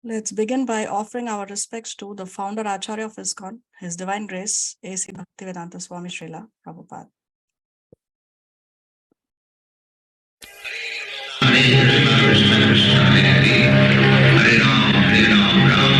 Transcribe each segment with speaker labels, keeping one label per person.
Speaker 1: Let's begin by offering our respects to the founder Acharya of ISKCON, His Divine Grace, A.C. Bhaktivedanta Swami Srila Prabhupada.
Speaker 2: Hare Krishna Krishna Hare Hare Hare Ram Ram Ram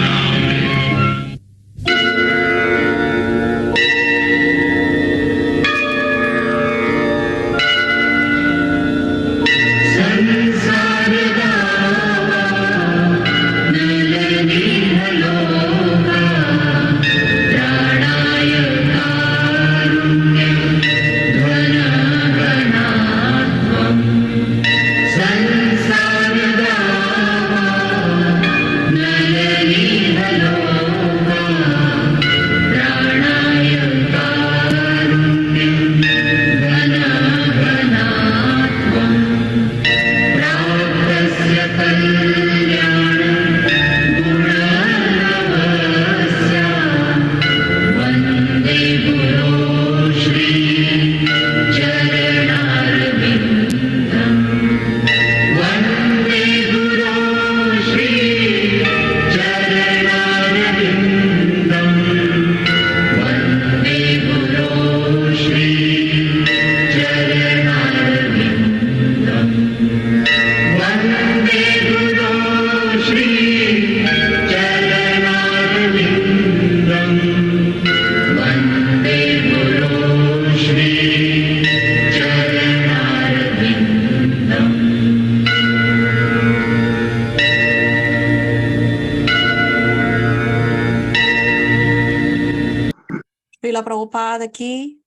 Speaker 1: Srila Prabhupada ki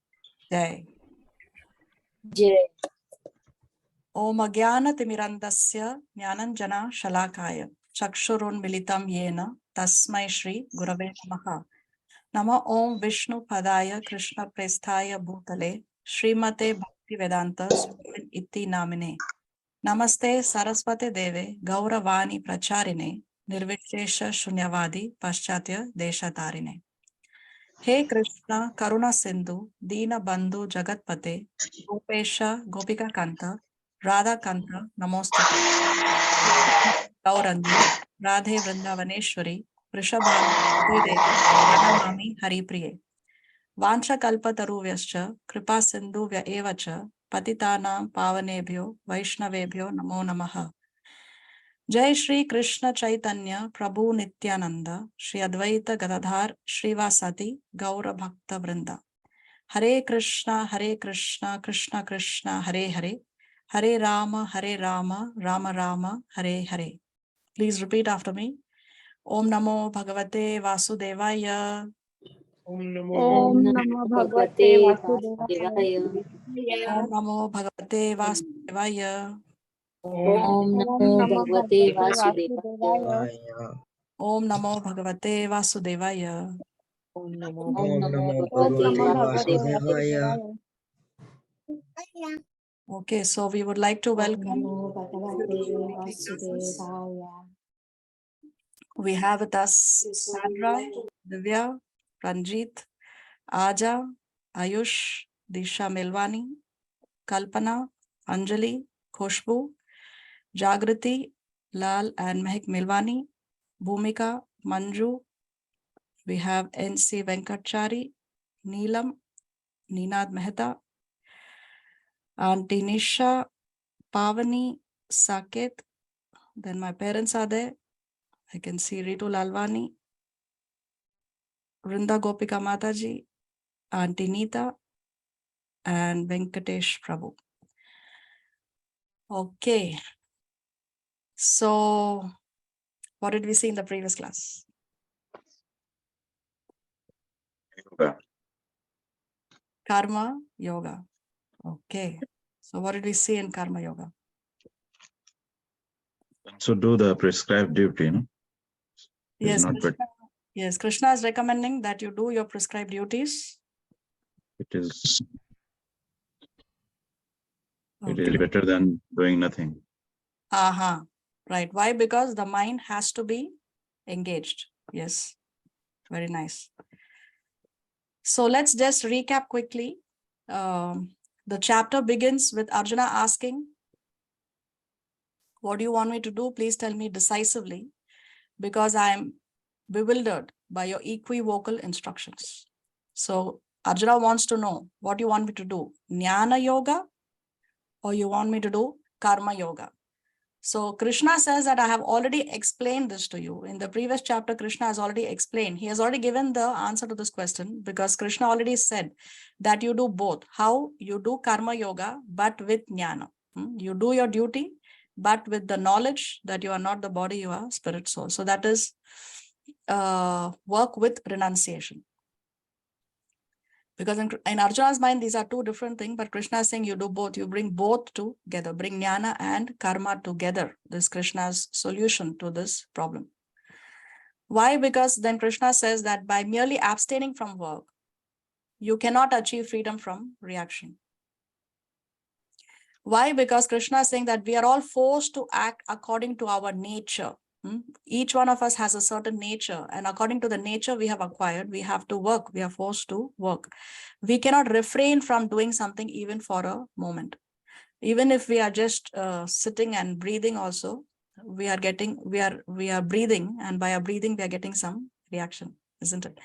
Speaker 1: jai.
Speaker 3: Jai.
Speaker 1: Om Agyana Timirandasya Jnananjana Shalakaya Chakshurun Militam Yena Tasmai Shri Gurave Namaha. Nama Om Vishnu Padaya Krishna Presthaya Bhutale Srimate Bhaktivedanta Swamin Iti Namine. Namaste Saraswate Deve Gauravani Pracharine Nirvishesha Shunyavadi Paschatya Deshatarine. He Krishna Karuna Sindhu Dina Bandhu Jagatpate Gopesha Gopika Kanta Radha Kanta Namoste Gaurangi Radhe Vrindavaneshwari Vrishabhanu Devi Pranamami Haripriye Vancha Kalpataruvyaschа Kripa Sindhuvya Evacha Patitanam Pavanebhyo Vaishnavebhyo Namo Namaha. Jai Shri Krishna Chaitanya Prabhu Nityananda Shri Advaita Gadadhar Shrivasati Gaura Bhakta Vrinda. Hare Krishna Krishna Krishna Hare Hare Hare Rama Rama Rama Hare Hare. Please repeat after me. Om Namo Bhagavate Vasudevaya.
Speaker 4: Om
Speaker 3: Om Namo Bhagavate Vasudevaya.
Speaker 1: Om Namo Bhagavate Vasudevaya.
Speaker 3: Om Namo Bhagavate Vasudevaya.
Speaker 1: Om Namo Bhagavate Vasudevaya.
Speaker 3: Om Namo Bhagavate Vasudevaya.
Speaker 1: Okay, so we would like to welcome. We have with us Sandra, Divya, Ranjit, Aja, Ayush, Disha Milwani, Kalpana, Anjali, Khushbu, Jagriti, Lal and Mehak Milwani, Bhumika, Manju. We have N.C. Venkatchari, Neelam, Ninad Mehta, Auntie Nisha, Pavani, Saket. Then my parents are there. I can see Ritu Lalwani, Vrinda Gopika Mataji, Auntie Neeta, and Venkatesh Prabhu. Okay. So, what did we see in the previous class?
Speaker 2: Yoga.
Speaker 1: Karma Yoga. Okay. So, what did we see in Karma Yoga?
Speaker 2: So do the prescribed duty, no?
Speaker 1: Yes,
Speaker 2: not
Speaker 1: Krishna, yes, Krishna is recommending that you do your prescribed duties.
Speaker 2: It is
Speaker 1: Okay.
Speaker 2: better than doing nothing.
Speaker 1: Aha. Right. Why? Because the mind has to be engaged. Yes. Very nice. So let's just recap quickly. The chapter begins with Arjuna asking, what do you want me to do? Please tell me decisively. because I'm bewildered by your equivocal instructions. So Arjuna wants to know, what do you want me to do? Jnana yoga or you want me to do karma yoga? So Krishna says that I have already explained this to you. In the previous chapter, Krishna has already explained. He has already given the answer to this question, because Krishna already said that you do both. How? You do karma yoga, but with jnana. You do your duty, but with the knowledge that you are not the body, you are spirit soul. So that is work with renunciation. Because in Arjuna's mind, these are two different things, but Krishna is saying you do both. You bring both together, bring jnana and karma together. This is Krishna's solution to this problem. Why? Because then Krishna says that by merely abstaining from work, you cannot achieve freedom from reaction. Why? Because Krishna is saying that we are all forced to act according to our nature. Each one of us has a certain nature, and according to the nature we have acquired, we have to work. We are forced to work. We cannot refrain from doing something even for a moment. Even if we are just sitting and breathing also, we are breathing, and by our breathing we are getting some reaction, isn't it?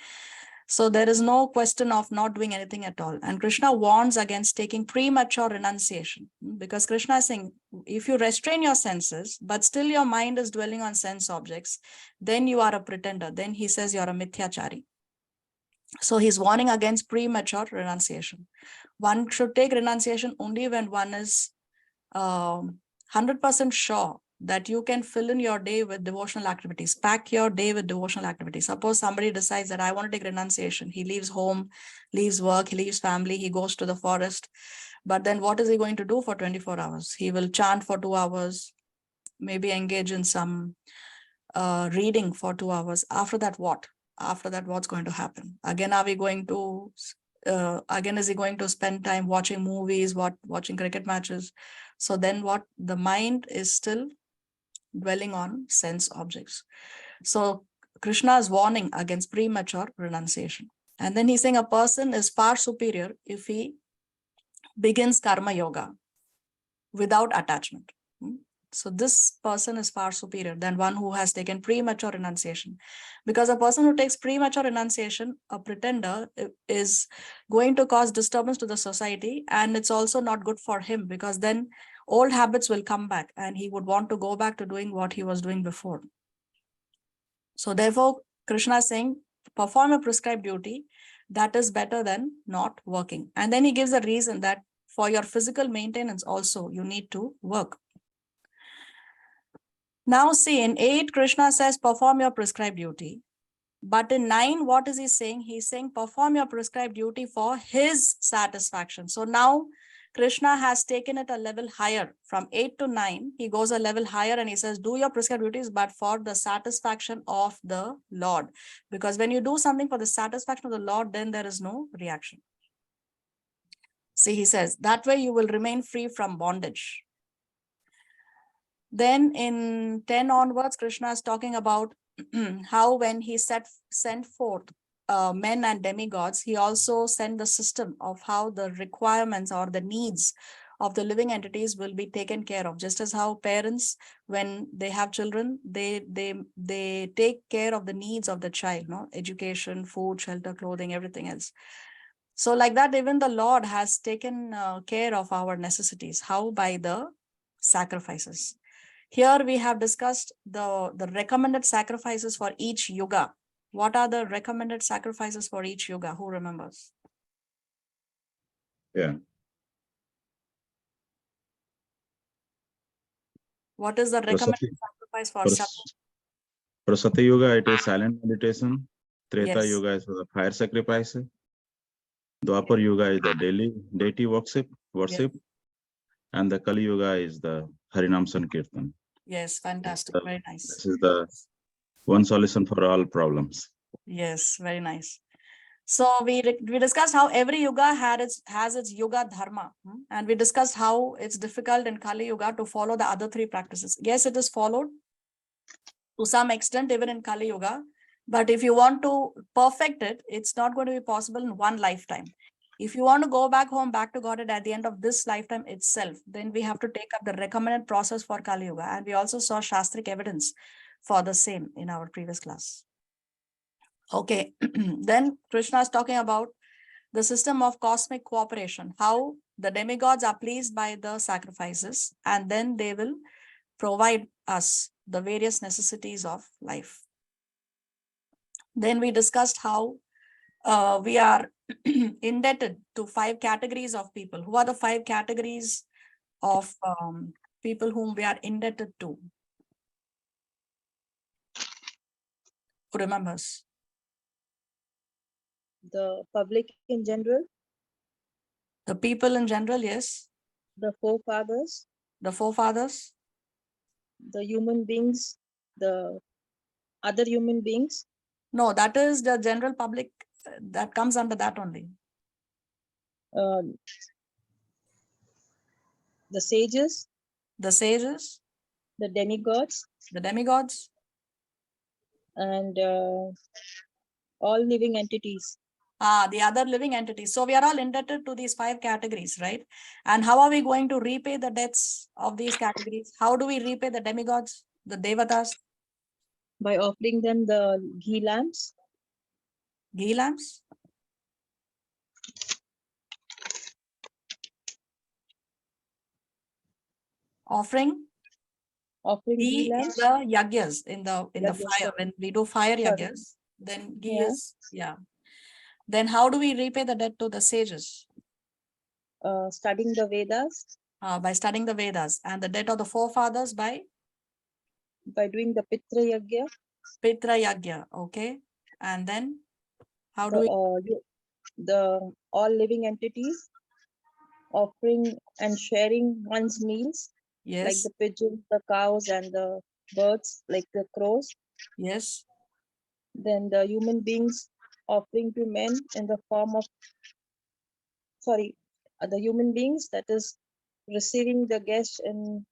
Speaker 1: So there is no question of not doing anything at all. And Krishna warns against taking premature renunciation, because Krishna is saying, if you restrain your senses, but still your mind is dwelling on sense objects, then you are a pretender. Then he says you're a mithyachari. So he's warning against premature renunciation. One should take renunciation only when one is 100% sure that you can fill in your day with devotional activities. Pack your day with devotional activities. Suppose somebody decides that I want to take renunciation. He leaves home, leaves work, he leaves family, he goes to the forest. But then what is he going to do for 24 hours? He will chant for 2 hours, maybe engage in some reading for 2 hours. After that, what? After that, what's going to happen? Again, are we going to, again, is he going to spend time watching movies, watching cricket matches? So then what? The mind is still dwelling on sense objects. So Krishna is warning against premature renunciation. And then he's saying a person is far superior if he begins karma yoga without attachment. So this person is far superior than one who has taken premature renunciation. Because a person who takes premature renunciation, a pretender, is going to cause disturbance to the society, and it's also not good for him, because then old habits will come back and he would want to go back to doing what he was doing before. So therefore, Krishna is saying, perform a prescribed duty. That is better than not working. And then he gives a reason that for your physical maintenance also, you need to work. Now see, in 8, Krishna says, perform your prescribed duty. But in 9, what is he saying? He's saying, perform your prescribed duty for his satisfaction. So now Krishna has taken it a level higher. From 8 to 9, he goes a level higher and he says, do your prescribed duties, but for the satisfaction of the Lord. Because when you do something for the satisfaction of the Lord, then there is no reaction. See, he says, that way you will remain free from bondage. Then in 10 onwards, Krishna is talking about how when he sent forth men and demigods, he also sent the system of how the requirements or the needs of the living entities will be taken care of. Just as how parents, when they have children, they take care of the needs of the child, no? Education, food, shelter, clothing, everything else. So like that, even the Lord has taken care of our necessities. How? By the sacrifices. Here we have discussed the recommended sacrifices for each yuga. What are the recommended sacrifices for each yuga? Who remembers?
Speaker 2: Yeah.
Speaker 1: What is the recommended sacrifice for Sati?
Speaker 2: For Sati Yuga, it is silent meditation. Treta
Speaker 1: Yes.
Speaker 2: Yuga is for the fire sacrifice. Dwapar Yuga is the daily deity worship.
Speaker 1: Yes.
Speaker 2: And the Kali Yuga is the Harinam Sankirtan.
Speaker 1: Yes, fantastic. Very nice.
Speaker 2: This is the one solution for all problems.
Speaker 1: Yes, very nice. So we discussed how every yuga has its yuga dharma, and we discussed how it's difficult in Kali Yuga to follow the other 3 practices. Yes, it is followed to some extent even in Kali Yuga, but if you want to perfect it, it's not going to be possible in one lifetime. If you want to go back home, back to Godhead at the end of this lifetime itself, then we have to take up the recommended process for Kali Yuga. And we also saw Shastric evidence for the same in our previous class. Okay, then Krishna is talking about the system of cosmic cooperation, how the demigods are pleased by the sacrifices, and then they will provide us the various necessities of life. Then we discussed how we are indebted to 5 categories of people. Who are the 5 categories of people whom we are indebted to? Who remembers?
Speaker 4: The public in general,
Speaker 1: The people in general, yes.
Speaker 4: the forefathers,
Speaker 1: The forefathers.
Speaker 4: the human beings, the other human beings,
Speaker 1: No, that is the general public. That comes under that only.
Speaker 4: uh, the sages,
Speaker 1: The sages,
Speaker 4: the demigods,
Speaker 1: the demigods,
Speaker 4: and all living entities.
Speaker 1: the other living entities. So we are all indebted to these 5 categories, right? And how are we going to repay the debts of these categories? How do we repay the demigods, the devatas?
Speaker 4: By offering them the ghee lamps,
Speaker 1: Ghee lamps? Offering ghee in
Speaker 4: lamps.
Speaker 1: the yagyas, in the
Speaker 4: Yagyas,
Speaker 1: fire.
Speaker 4: sorry.
Speaker 1: When we do fire
Speaker 4: Sorry.
Speaker 1: yagyas, then ghee
Speaker 4: Yeah.
Speaker 1: is, yeah. Then how do we repay the debt to the sages?
Speaker 4: Studying the Vedas,
Speaker 1: By studying the Vedas, and the debt of the forefathers by
Speaker 4: by doing the Pitra Yagya,
Speaker 1: Pitra Yagya. Okay. And then how do
Speaker 4: the,
Speaker 1: we?
Speaker 4: the all living entities, offering and sharing one's meals, like
Speaker 1: Yes.
Speaker 4: the pigeons, the cows, and the birds, like the crows.
Speaker 1: Yes.
Speaker 4: Then the human beings offering to men in the form of, the human beings, that is receiving the guests and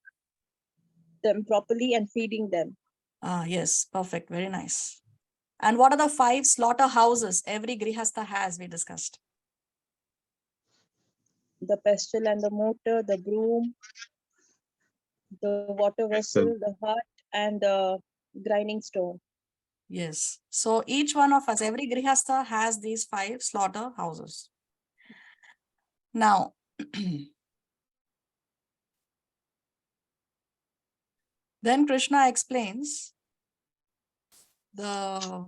Speaker 4: them properly and feeding them.
Speaker 1: Yes. Perfect. Very nice. And what are the 5 slaughterhouses every grihastha has, we discussed?
Speaker 4: The pestle and the mortar, the broom, the water vessel, the heart, and the grinding stone.
Speaker 1: Yes. So each one of us, every grihastha has these 5 slaughterhouses. Now, then Krishna explains the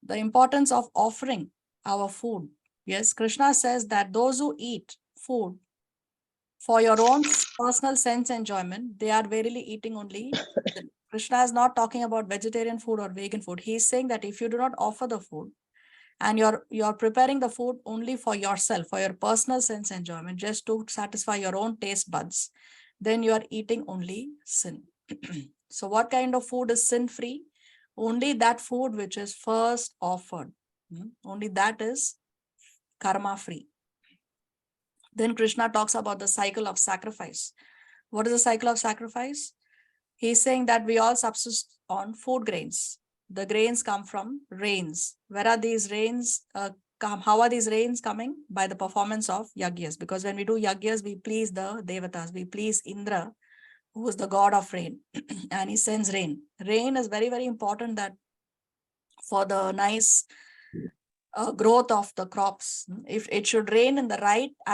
Speaker 1: importance of offering our food. Yes, Krishna says that those who eat food for your own personal sense enjoyment, they are verily eating only. Krishna is not talking about vegetarian food or vegan food. He is saying that if you do not offer the food and you're preparing the food only for yourself, for your personal sense enjoyment, just to satisfy your own taste buds, then you are eating only sin. So what kind of food is sin free? Only that food which is first offered. Only that is karma free. Then Krishna talks about the cycle of sacrifice. What is the cycle of sacrifice? He's saying that we all subsist on food grains. The grains come from rains. Where are these rains come? How are these rains coming? By the performance of yagyas. Because when we do yagyas, we please the devatas. We please Indra, who is the god of rain. And he sends rain. Rain is very, very important that for the nice growth of the crops. If it should rain at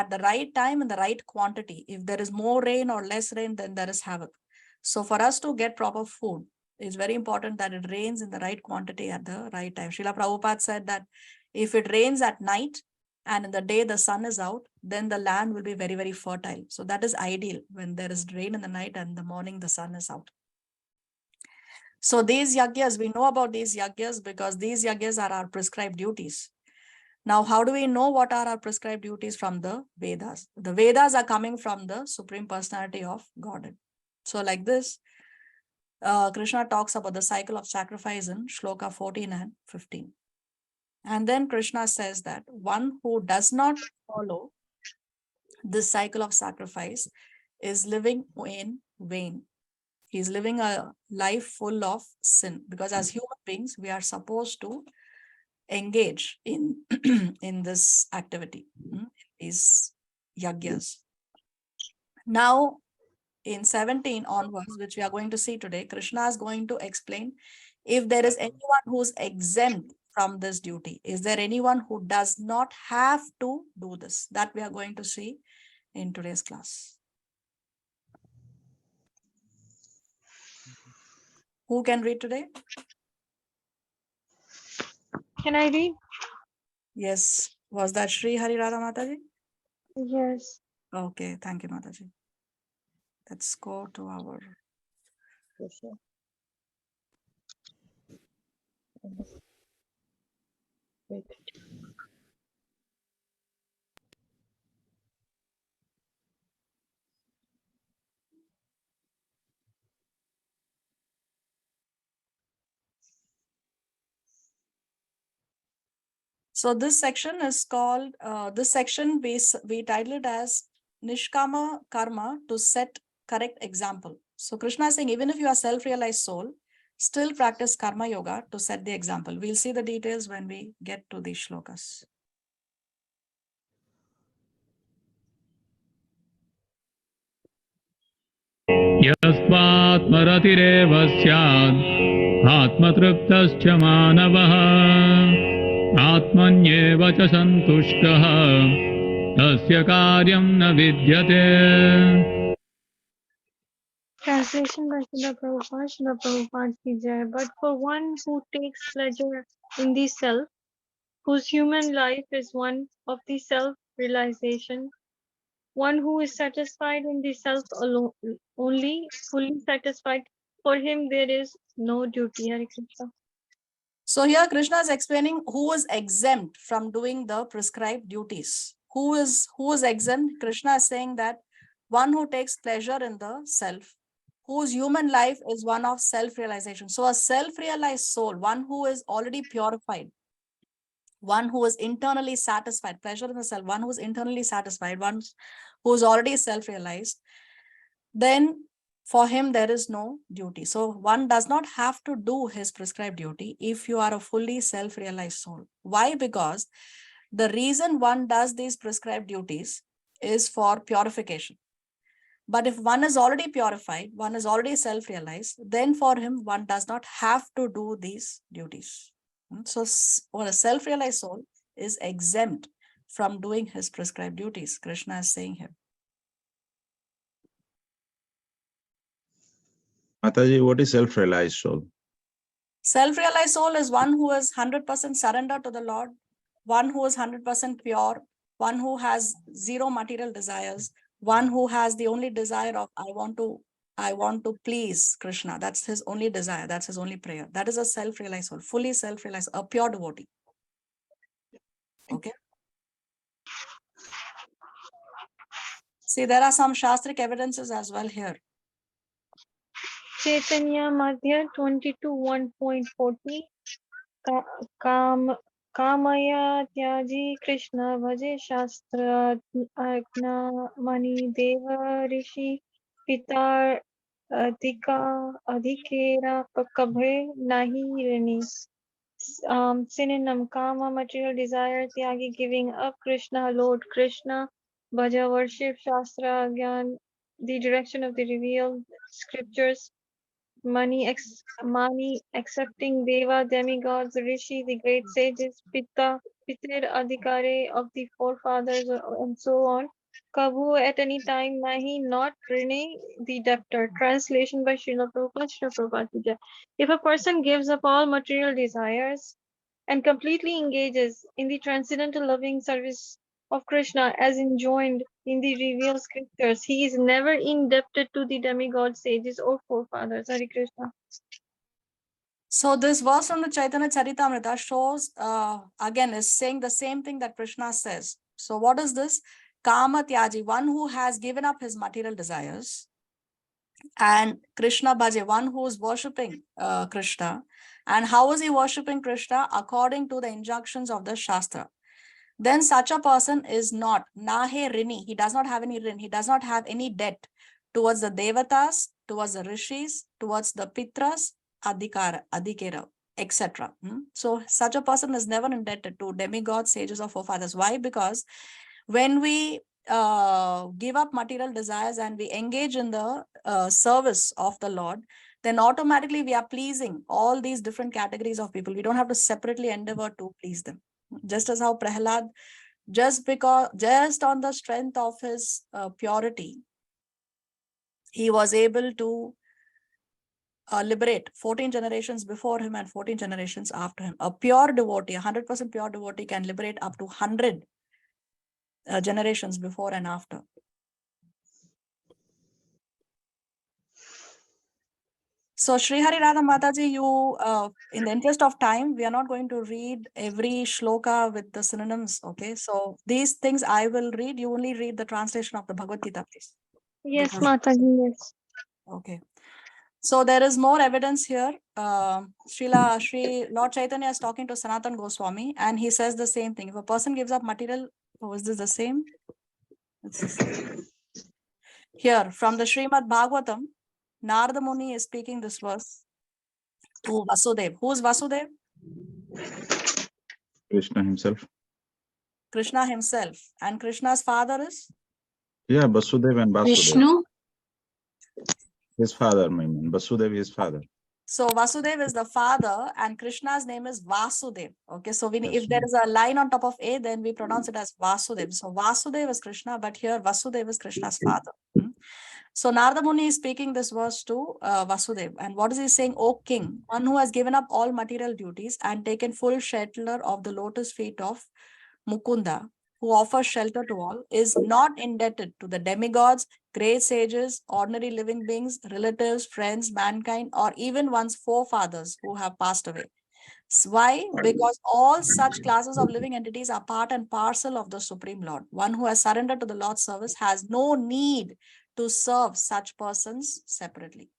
Speaker 1: the right time, in the right quantity. If there is more rain or less rain, then there is havoc. So for us to get proper food, it's very important that it rains in the right quantity at the right time. Srila Prabhupada said that if it rains at night and in the day the sun is out, then the land will be very, very fertile. So that is ideal, when there is rain in the night and in the morning the sun is out. So these yagyas, we know about these yagyas because these yagyas are our prescribed duties. Now, how do we know what are our prescribed duties? From the Vedas? The Vedas are coming from the Supreme Personality of Godhead. So like this, Krishna talks about the cycle of sacrifice in Shloka 14 and 15. And then Krishna says that one who does not follow this cycle of sacrifice is living in vain. He's living a life full of sin, because as human beings, we are supposed to engage in in this activity, these yagyas. Now, in 17 onwards, which we are going to see today, Krishna is going to explain if there is anyone who's exempt from this duty. Is there anyone who does not have to do this? That we are going to see in today's class. Who can read today?
Speaker 5: Can I read?
Speaker 1: Yes. Was that Shri Hari Radha Mataji?
Speaker 5: Yes.
Speaker 1: Okay. Thank you, Mataji. Let's go to our...
Speaker 4: Krishna. Wait.
Speaker 1: So this section is called, this section we title it as Nishkama Karma to set correct example. So Krishna is saying, even if you are self-realized soul, still practice karma yoga to set the example. We'll see the details when we get to these shlokas.
Speaker 6: यस्मात्मरतिरेव स्यात् आत्मतृप्तश्च मानवः आत्मन्येव च सन्तुष्टः तस्य कार्यं न विद्यते.
Speaker 5: Translation by Srila Prabhupada, Srila Prabhupada ki jai. But for one who takes pleasure in the self, whose human life is one of the self-realization, one who is satisfied in the self alone, only fully satisfied, for him there is no duty. Hare Krishna.
Speaker 1: So here Krishna is explaining who is exempt from doing the prescribed duties. Who is exempt? Krishna is saying that one who takes pleasure in the self, whose human life is one of self-realization. So a self-realized soul, one who is already purified, one who is internally satisfied, pleasure in the self, one who is internally satisfied, one who is already self-realized, then for him there is no duty. So one does not have to do his prescribed duty if you are a fully self-realized soul. Why? Because the reason one does these prescribed duties is for purification. But if one is already purified, one is already self-realized, then for him, one does not have to do these duties. So for a self-realized soul is exempt from doing his prescribed duties. Krishna is saying here.
Speaker 2: Mataji, what is self-realized soul?
Speaker 1: Self-realized soul is one who is 100% surrendered to the Lord, one who is 100% pure, one who has zero material desires, one who has the only desire of I want to please Krishna. That's his only desire. That's his only prayer. That is a self-realized soul, fully self-realized, a pure devotee. Okay. See, there are some Shastric evidences as well here.
Speaker 5: Chaitanya Madhya 22:1.40 Kamaya Tyaji Krishna Bhaje Shastra Agna Mani Deva Rishi Pitar Adhikera Kabhe Nahi Rini. Synonym Kama, material desire, Tyagi, giving up, Krishna, Lord Krishna, Bhaja, worship, Shastra, Gyan, the direction of the revealed scriptures, Mani, accepting Deva, demigods, Rishi, the great sages, Pitta, Pitir, Adhikare of the forefathers, and so on. Kabhu, at any time, Nahi, not Rini, the debtor. Translation by Srila Prabhupada, Srila Prabhupada ki jai. If a person gives up all material desires and completely engages in the transcendental loving service of Krishna as enjoined in the revealed scriptures, he is never indebted to the demigod sages or forefathers. Hare Krishna.
Speaker 1: So this verse from the Chaitanya Charitamrita shows, again, is saying the same thing that Krishna says. So what is this? Kama Tyaji, one who has given up his material desires, and Krishna Bhaje, one who is worshipping Krishna. And how is he worshipping Krishna? According to the injunctions of the Shastra. Then such a person is not Nahe Rini. He does not have any rin. He does not have any debt towards the Devatas, towards the Rishis, towards the Pitras, Adhikera, etc. So such a person is never indebted to demigods, sages, or forefathers. Why? Because when we give up material desires and we engage in the service of the Lord, then automatically we are pleasing all these different categories of people. We don't have to separately endeavor to please them. Just as how Prahlad, just on the strength of his purity, he was able to liberate 14 generations before him and 14 generations after him. A pure devotee, 100% pure devotee can liberate up to 100 generations before and after. So Sri Hari Radha Mataji, you, in the interest of time, we are not going to read every shloka with the synonyms, okay? So these things I will read, you only read the translation of the Bhagavad Gita, please.
Speaker 5: Yes,
Speaker 1: Because-
Speaker 5: Mataji, yes.
Speaker 1: Okay. So there is more evidence here. Sri Lord Chaitanya is talking to Sanatan Goswami and he says the same thing. If a person gives up material, oh, is this the same? It's the same. Here, from the Srimad Bhagavatam, Narada Muni is speaking this verse to Vasudev. Who is Vasudev?
Speaker 2: Krishna himself.
Speaker 1: Krishna himself. And Krishna's father is?
Speaker 2: Yeah, Vasudev and Vasudev.
Speaker 3: Vishnu.
Speaker 2: His father, my man. Vasudev is father.
Speaker 1: So Vasudev is the father and Krishna's name is Vasudev. Okay, so
Speaker 2: Yes,
Speaker 1: if there is a line on top of A, then we pronounce it as Vasudev. So Vasudev is Krishna, but here Vasudev is Krishna's father. So Narada Muni is speaking this verse to Vasudev. And what is he saying? O king, one who has given up all material duties and taken full shelter of the lotus feet of Mukunda, who offers shelter to all, is not indebted to the demigods, great sages, ordinary living beings, relatives, friends, mankind, or even one's forefathers who have passed away. Why? Because all such classes of living entities are part and parcel of the Supreme Lord. One who has surrendered to the Lord's service has no need to serve such persons separately.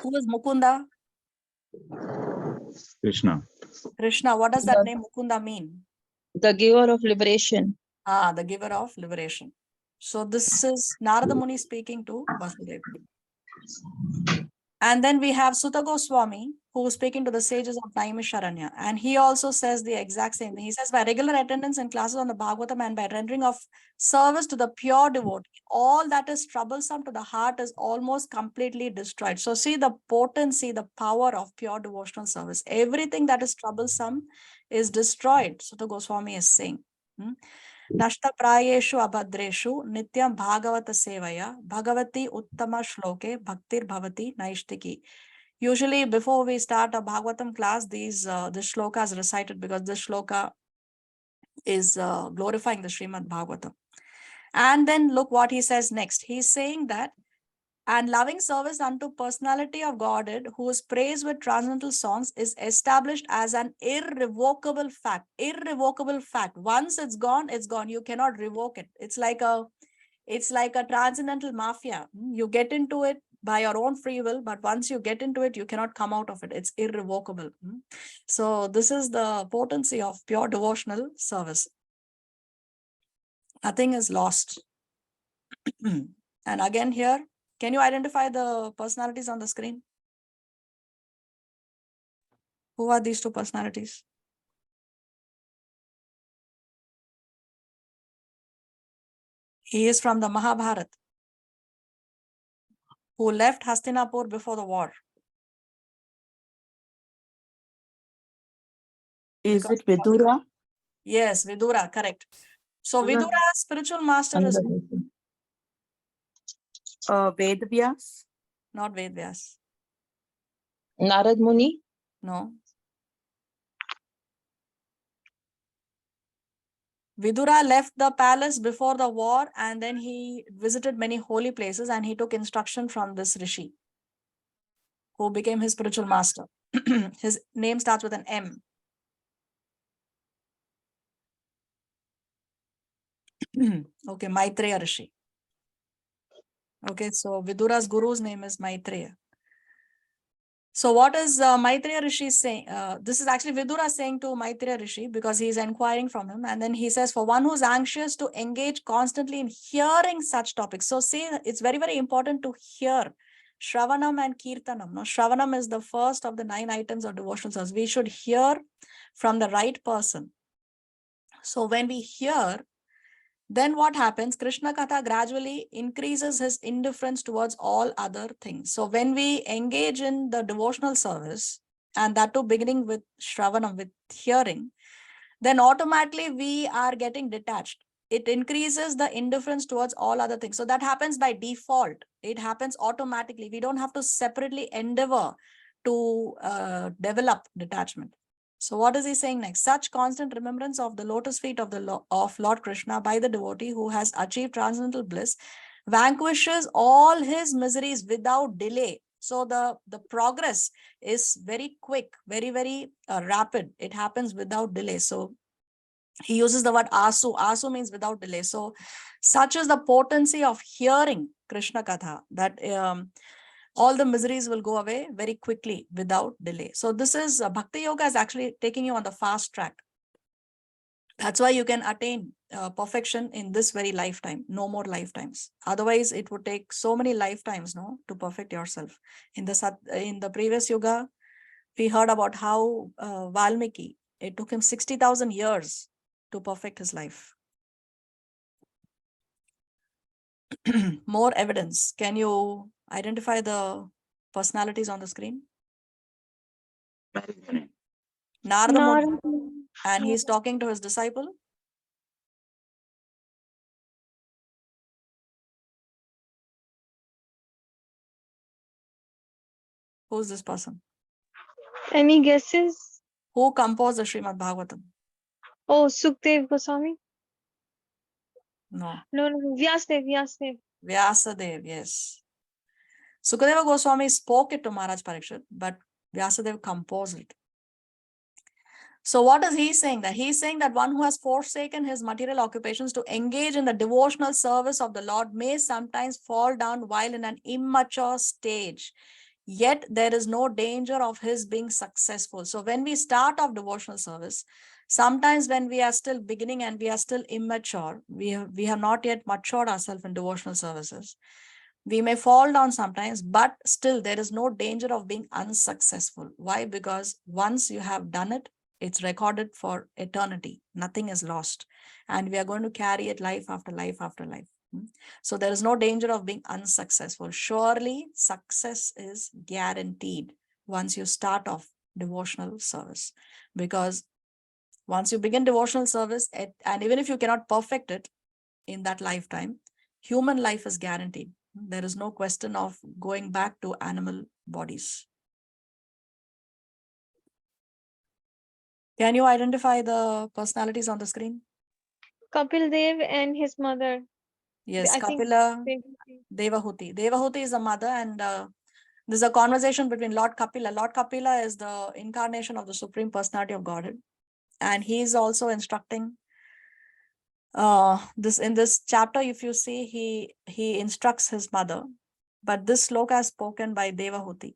Speaker 1: Who is Mukunda?
Speaker 2: Krishna.
Speaker 1: Krishna. What does that name Mukunda mean?
Speaker 4: The giver of liberation.
Speaker 1: The giver of liberation. So this is Narada Muni speaking to Vasudeva. And then we have Sutta Goswami, who is speaking to the sages of Naimisharanya. And he also says the exact same thing. He says, by regular attendance in classes on the Bhagavatam and by rendering of service to the pure devotee, all that is troublesome to the heart is almost completely destroyed. So see the potency, the power of pure devotional service. Everything that is troublesome is destroyed. Sutta Goswami is saying. Nashta prayeshu abhadreshu nityam bhagavata sevaya bhagavati uttama shloke bhaktir bhavati naishtiki. Usually before we start a Bhagavatam class, this shloka is recited because this shloka is glorifying the Srimad Bhagavatam. And then look what he says next. He's saying that, and loving service unto personality of Godhead, whose praise with transcendental songs is established as an irrevocable fact. Irrevocable fact. Once it's gone, it's gone. You cannot revoke it. It's like a transcendental mafia. You get into it by your own free will, but once you get into it, you cannot come out of it. It's irrevocable. So this is the potency of pure devotional service. Nothing is lost. And again here, can you identify the personalities on the screen? Who are these two personalities? He is from the Mahabharata, who left Hastinapur before the war.
Speaker 7: Is it Vidura?
Speaker 1: Yes, Vidura, correct. So Vidura's spiritual master is
Speaker 7: Vedvyas?
Speaker 1: not Vedvyas.
Speaker 4: Narad Muni.
Speaker 1: No. Vidura left the palace before the war and then he visited many holy places and he took instruction from this Rishi, who became his spiritual master. His name starts with an M. Okay, Maitreya Rishi. Okay, so Vidura's guru's name is Maitreya. So what is Maitreya Rishi saying? This is actually Vidura saying to Maitreya Rishi because he is inquiring from him. And then he says, for one who's anxious to engage constantly in hearing such topics. So see, it's very, very important to hear Shravanam and Kirtanam. No? Shravanam is the first of the 9 items of devotional service. We should hear from the right person. So when we hear, then what happens? Krishna Katha gradually increases his indifference towards all other things. So when we engage in the devotional service, and that too beginning with Shravanam, with hearing, then automatically we are getting detached. It increases the indifference towards all other things. So that happens by default. It happens automatically. We don't have to separately endeavor to develop detachment. So what is he saying next? Such constant remembrance of the lotus feet of of Lord Krishna by the devotee who has achieved transcendental bliss vanquishes all his miseries without delay. So the progress is very quick, very rapid. It happens without delay. So he uses the word asu. Asu means without delay. So such is the potency of hearing Krishna Katha that all the miseries will go away very quickly without delay. So this is Bhakti Yoga is actually taking you on the fast track. That's why you can attain perfection in this very lifetime, no more lifetimes. Otherwise, it would take so many lifetimes, no, to perfect yourself. In the previous yoga, we heard about how Valmiki, it took him 60,000 years to perfect his life. More evidence. Can you identify the personalities on the screen? Narada Muni, and he's talking to his disciple. Who's this person?
Speaker 5: Any guesses?
Speaker 1: Who composed the Srimad Bhagavatam?
Speaker 5: Oh, Sukhdev Goswami?
Speaker 1: No.
Speaker 5: No, Vyasdev.
Speaker 1: Vyasadev, yes. Sukadeva Goswami spoke it to Maharaj Parikshit, but Vyasadeva composed it. So what is he saying? That he's saying that one who has forsaken his material occupations to engage in the devotional service of the Lord may sometimes fall down while in an immature stage. Yet there is no danger of his being successful. So when we start off devotional service, sometimes when we are still beginning and we are still immature, we have not yet matured ourselves in devotional services. We may fall down sometimes, but still there is no danger of being unsuccessful. Why? Because once you have done it, it's recorded for eternity. Nothing is lost. And we are going to carry it life after life after life. So there is no danger of being unsuccessful. Surely success is guaranteed once you start off devotional service. Because once you begin devotional service, and even if you cannot perfect it in that lifetime, human life is guaranteed. There is no question of going back to animal bodies. Can you identify the personalities on the screen?
Speaker 5: Kapil Dev and his mother.
Speaker 1: Yes,
Speaker 5: I think
Speaker 1: Kapila,
Speaker 5: they-
Speaker 1: Devahuti. Devahuti is the mother, and there's a conversation between Lord Kapila. Lord Kapila is the incarnation of the Supreme Personality of Godhead. And he is also instructing in this chapter, if you see, he instructs his mother. But this sloka is spoken by Devahuti.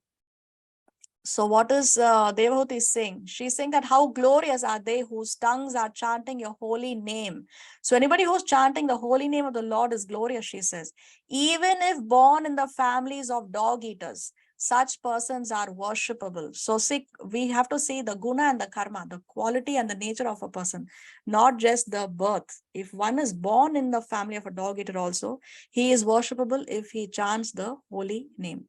Speaker 1: So what is Devahuti saying? She's saying that how glorious are they whose tongues are chanting your holy name. So anybody who's chanting the holy name of the Lord is glorious, she says. Even if born in the families of dog eaters, such persons are worshipable. So see, we have to see the guna and the karma, the quality and the nature of a person, not just the birth. If one is born in the family of a dog eater also, he is worshipable if he chants the holy name.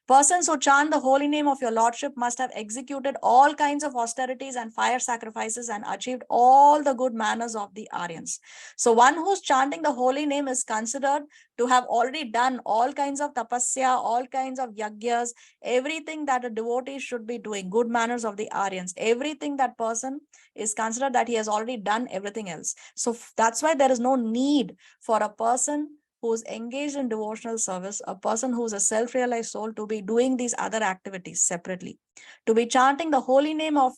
Speaker 1: Persons who chant the holy name of your Lordship must have executed all kinds of austerities and fire sacrifices and achieved all the good manners of the Aryans. So one who's chanting the holy name is considered to have already done all kinds of tapasya, all kinds of yagyas, everything that a devotee should be doing, good manners of the Aryans, everything that person is considered that he has already done everything else. So that's why there is no need for a person who's engaged in devotional service, a person who's a self-realized soul, to be doing these other activities separately. To be chanting the holy name of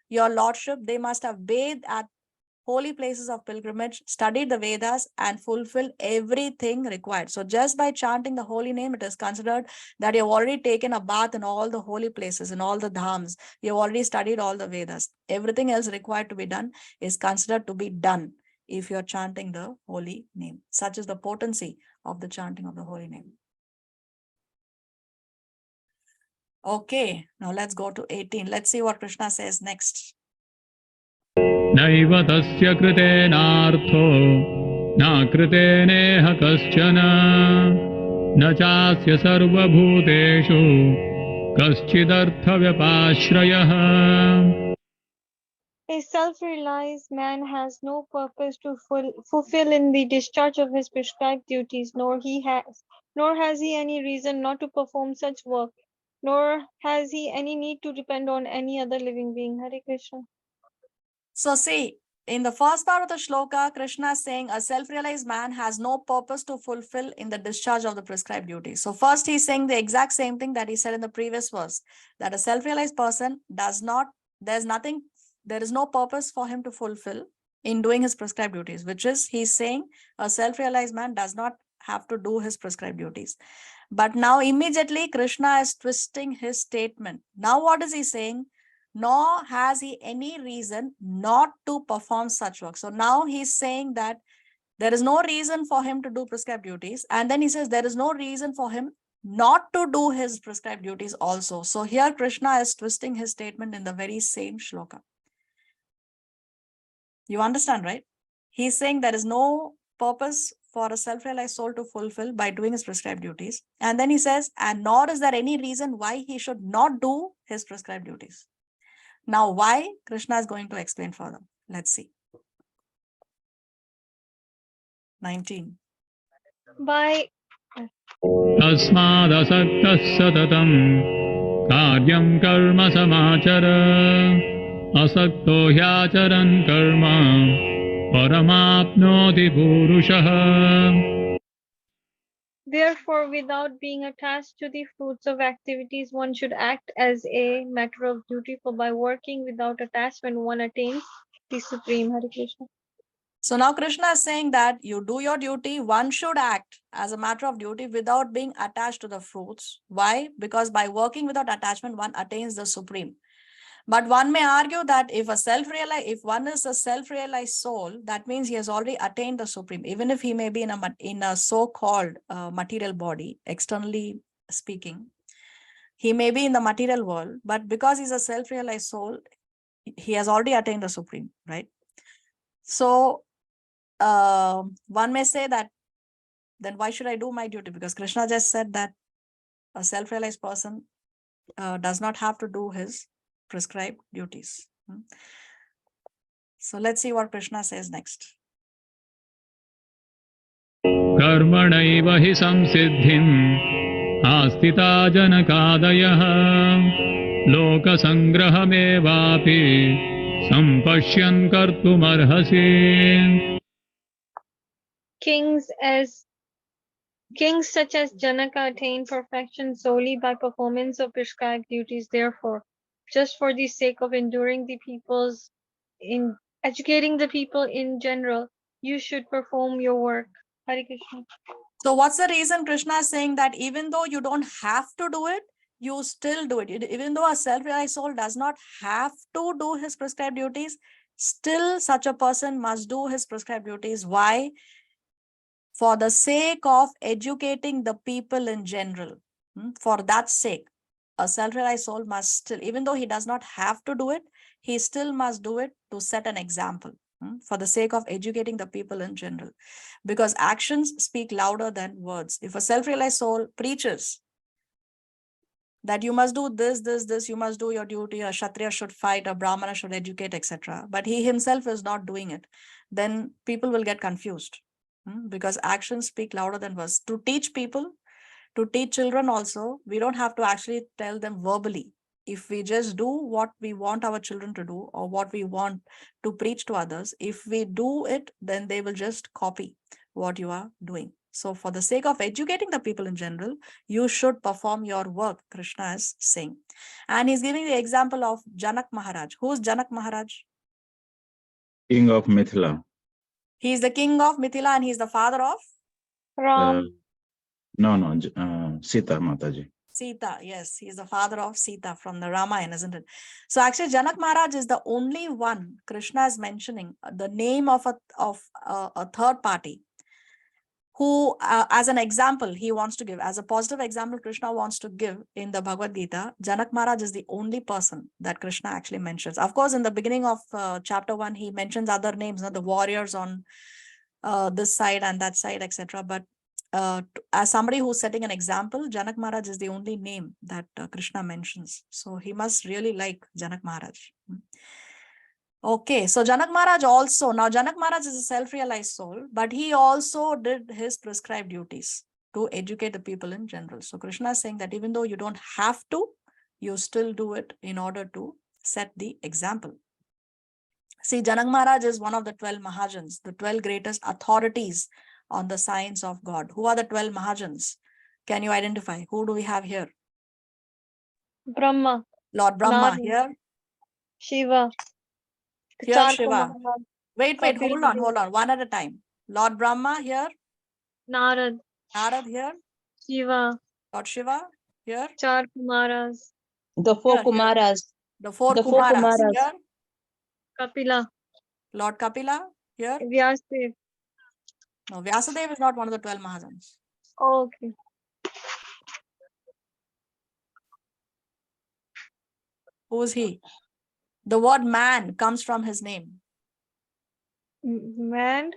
Speaker 1: your Lordship, they must have bathed at holy places of pilgrimage, studied the Vedas, and fulfilled everything required. So just by chanting the holy name, it is considered that you've already taken a bath in all the holy places, in all the dhams. You've already studied all the Vedas. Everything else required to be done is considered to be done if you're chanting the holy name. Such is the potency of the chanting of the holy name. Okay, now let's go to 18. Let's see what Krishna says next.
Speaker 6: नैव तस्य कृतेनार्थो नाकृतेनेह कश्चन न चास्य सर्वभूतेषु कश्चिदर्थव्यपाश्रयः.
Speaker 5: A self-realized man has no purpose to fulfill in the discharge of his prescribed duties, nor has he any reason not to perform such work, nor has he any need to depend on any other living being. Hare Krishna.
Speaker 1: So see, in the first part of the shloka, Krishna is saying a self-realized man has no purpose to fulfill in the discharge of the prescribed duties. So first he's saying the exact same thing that he said in the previous verse, that a self-realized person there is no purpose for him to fulfill in doing his prescribed duties, which is he's saying a self-realized man does not have to do his prescribed duties. But now immediately Krishna is twisting his statement. Now what is he saying? Nor has he any reason not to perform such work. So now he's saying that there is no reason for him to do prescribed duties. And then he says there is no reason for him not to do his prescribed duties also. So here Krishna is twisting his statement in the very same shloka. You understand, right? He's saying there is no purpose for a self-realized soul to fulfill by doing his prescribed duties. And then he says, and nor is there any reason why he should not do his prescribed duties. Now, why? Krishna is going to explain further. Let's see. 19.
Speaker 5: By
Speaker 6: तस्मादसक्तः सततं कार्यं कर्म समाचर असक्तो ह्याचरन् कर्म परमाप्नोति पुरुषः.
Speaker 5: Therefore, without being attached to the fruits of activities, one should act as a matter of duty, for by working without attachment, one attains the Supreme. Hare Krishna.
Speaker 1: So now Krishna is saying that you do your duty, one should act as a matter of duty without being attached to the fruits. Why? Because by working without attachment, one attains the Supreme. But one may argue that if one is a self-realized soul, that means he has already attained the Supreme, even if he may be in a so-called material body, externally speaking. He may be in the material world, but because he's a self-realized soul, he has already attained the Supreme, right? So one may say that, then why should I do my duty? Because Krishna just said that a self-realized person does not have to do his prescribed duties. So let's see what Krishna says next.
Speaker 6: कर्मणैव हि संसिद्धिम् आस्थिता जनकादयः लोकसङ्ग्रहमेवापि सम्पश्यन् कर्तुमर्हसि.
Speaker 5: Kings such as Janaka attain perfection solely by performance of prescribed duties. Therefore, just for the sake of educating the people in general, you should perform your work. Hare Krishna.
Speaker 1: So what's the reason Krishna is saying that even though you don't have to do it, you still do it? Even though a self-realized soul does not have to do his prescribed duties, still such a person must do his prescribed duties. Why? For the sake of educating the people in general. For that sake, a self-realized soul must still, even though he does not have to do it, he still must do it to set an example, for the sake of educating the people in general. Because actions speak louder than words. If a self-realized soul preaches that you must do this, you must do your duty, a Kshatriya should fight, a Brahmana should educate, etc., but he himself is not doing it, then people will get confused. Because actions speak louder than words. To teach people, to teach children also, we don't have to actually tell them verbally. If we just do what we want our children to do or what we want to preach to others, if we do it, then they will just copy what you are doing. So for the sake of educating the people in general, you should perform your work, Krishna is saying. And he's giving the example of Janak Maharaj. Who is Janak Maharaj?
Speaker 2: King of Mithila.
Speaker 1: He is the king of Mithila and he is the father of?
Speaker 5: Ram.
Speaker 2: Sita Mataji.
Speaker 1: Sita, yes, he is the father of Sita from the Ramayana, isn't it? So actually Janak Maharaj is the only one Krishna is mentioning the name of a third party who, as an example, he wants to give, as a positive example Krishna wants to give in the Bhagavad Gita. Janak Maharaj is the only person that Krishna actually mentions. Of course, in the beginning of chapter 1, he mentions other names, the warriors on this side and that side, etc. But as somebody who's setting an example, Janak Maharaj is the only name that Krishna mentions. So he must really like Janak Maharaj. Okay, so Janak Maharaj also, now Janak Maharaj is a self-realized soul, but he also did his prescribed duties to educate the people in general. So Krishna is saying that even though you don't have to, you still do it in order to set the example. See, Janak Maharaj is one of the 12 Mahajans, the 12 greatest authorities on the science of God. Who are the 12 Mahajans? Can you identify? Who do we have here?
Speaker 5: Brahma,
Speaker 1: Lord Brahma
Speaker 5: Narada,
Speaker 1: here.
Speaker 5: Shiva,
Speaker 1: Here,
Speaker 5: Char
Speaker 1: Shiva.
Speaker 5: Kumaras,
Speaker 1: Wait,
Speaker 5: Kapil
Speaker 1: hold on, one at a time. Lord Brahma here.
Speaker 5: Narad,
Speaker 1: Narad here.
Speaker 5: Shiva,
Speaker 1: Lord Shiva here.
Speaker 5: Char Kumaras,
Speaker 4: The four
Speaker 1: Here, here.
Speaker 4: Kumaras.
Speaker 1: The four
Speaker 4: The four
Speaker 1: Kumaras
Speaker 4: Kumaras.
Speaker 1: here.
Speaker 5: Kapila,
Speaker 1: Lord Kapila here.
Speaker 5: Vyasdev.
Speaker 1: No, Vyasadeva is not one of the 12 Mahajans.
Speaker 5: Okay.
Speaker 1: Who is he? The word man comes from his name.
Speaker 5: Man,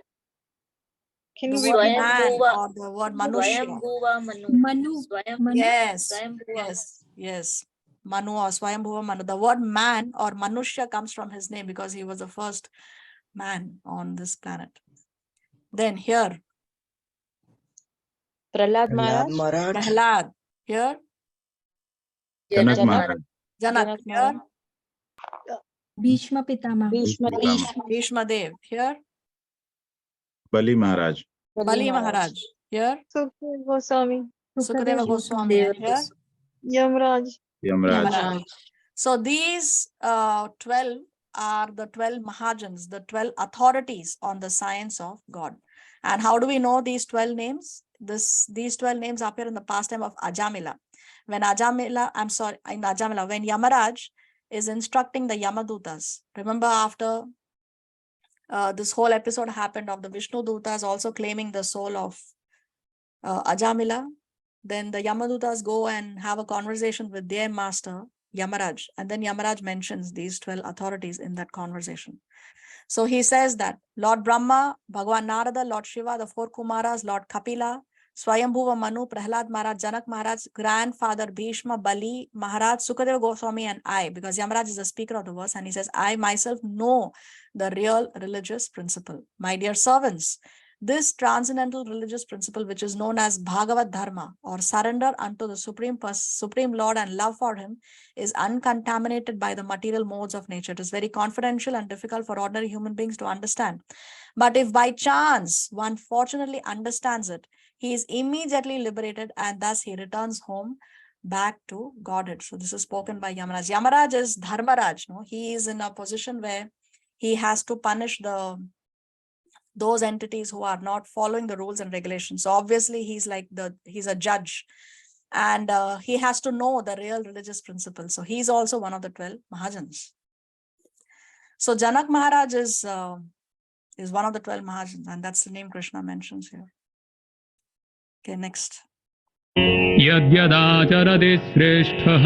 Speaker 5: can
Speaker 1: The
Speaker 5: you
Speaker 1: word
Speaker 5: repeat?
Speaker 1: man
Speaker 3: Swayambhuva.
Speaker 1: or the word Manushya.
Speaker 3: Swayambhuva Manu.
Speaker 7: Manu.
Speaker 3: Swayambhuva.
Speaker 1: Yes,
Speaker 3: Swayambhuva.
Speaker 1: yes. Manu or Swayambhuva Manu. The word man or Manushya comes from his name because he was the first man on this planet. Then here,
Speaker 4: Prahlad
Speaker 3: Prahlad
Speaker 4: Maharaj.
Speaker 1: Prahlad. Here,
Speaker 2: Janak
Speaker 4: Janak.
Speaker 2: Maharaj.
Speaker 1: Janak.
Speaker 4: Janak
Speaker 1: Here,
Speaker 4: Maharaj.
Speaker 7: Bhishma Pitama.
Speaker 4: Bhishma.
Speaker 2: Pitama.
Speaker 1: Bhishma Dev. Here,
Speaker 2: Bali Maharaj.
Speaker 1: Bali Maharaj. Here,
Speaker 5: Sukhdev Goswami,
Speaker 1: Sukadeva Goswami. And here,
Speaker 5: Yamraj.
Speaker 2: Yamraj.
Speaker 1: Yamaraj. So these 12 are the 12 Mahajans, the 12 authorities on the science of God. And how do we know these 12 names? These 12 names appear in the pastime of Ajamila. When in Ajamila, when Yamaraj is instructing the Yamadutas. Remember, after this whole episode happened of the Vishnu Dutas also claiming the soul of Ajamila, then the Yamadutas go and have a conversation with their master, Yamaraj. And then Yamaraj mentions these 12 authorities in that conversation. So he says that Lord Brahma, Bhagavan Narada, Lord Shiva, the four Kumaras, Lord Kapila, Swayambhuva Manu, Prahlad Maharaj, Janak Maharaj, grandfather Bhishma, Bali Maharaj, Sukadeva Goswami, and I, because Yamaraj is the speaker of the verse, and he says, I myself know the real religious principle. My dear servants, this transcendental religious principle, which is known as Bhagavad Dharma, or surrender unto the Supreme Lord and love for him, is uncontaminated by the material modes of nature. It is very confidential and difficult for ordinary human beings to understand. But if by chance one fortunately understands it, he is immediately liberated, and thus he returns home back to Godhead. So this is spoken by Yamaraj. Yamaraj is Dharmaraj. No? He is in a position where he has to punish those entities who are not following the rules and regulations. So obviously he's a judge, and he has to know the real religious principles. So he's also one of the 12 Mahajans. So Janak Maharaj is one of the 12 Mahajans, and that's the name Krishna mentions here. Okay, next.
Speaker 6: यद्यदाचरति श्रेष्ठः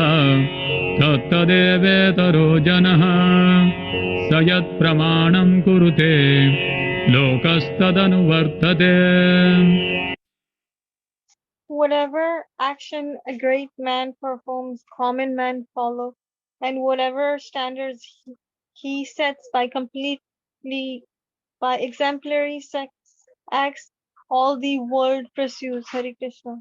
Speaker 6: तत्तदेवेतरो जनः स यत्प्रमाणं कुरुते लोकस्तदनुवर्तते.
Speaker 5: Whatever action a great man performs, common men follow, and whatever standards he sets by exemplary acts, all the world pursues. Hare Krishna.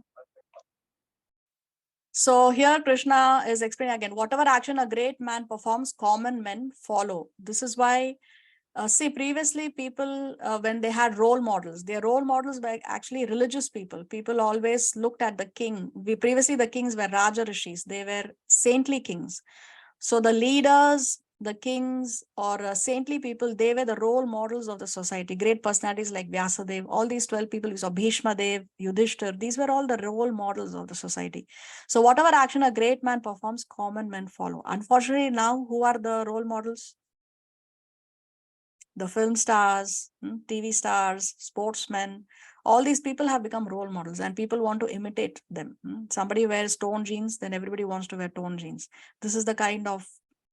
Speaker 1: So here Krishna is explaining again, whatever action a great man performs, common men follow. This is why, see, previously people, when they had role models, their role models were actually religious people. People always looked at the king. Previously the kings were Raja Rishis. They were saintly kings. So the leaders, the kings, or saintly people, they were the role models of the society. Great personalities like Vyasadeva, all these 12 people, you saw Bhishma Dev, Yudhishthir, these were all the role models of the society. So whatever action a great man performs, common men follow. Unfortunately now, who are the role models? The film stars, TV stars, sportsmen, all these people have become role models, and people want to imitate them. Somebody wears torn jeans, then everybody wants to wear torn jeans. This is the kind of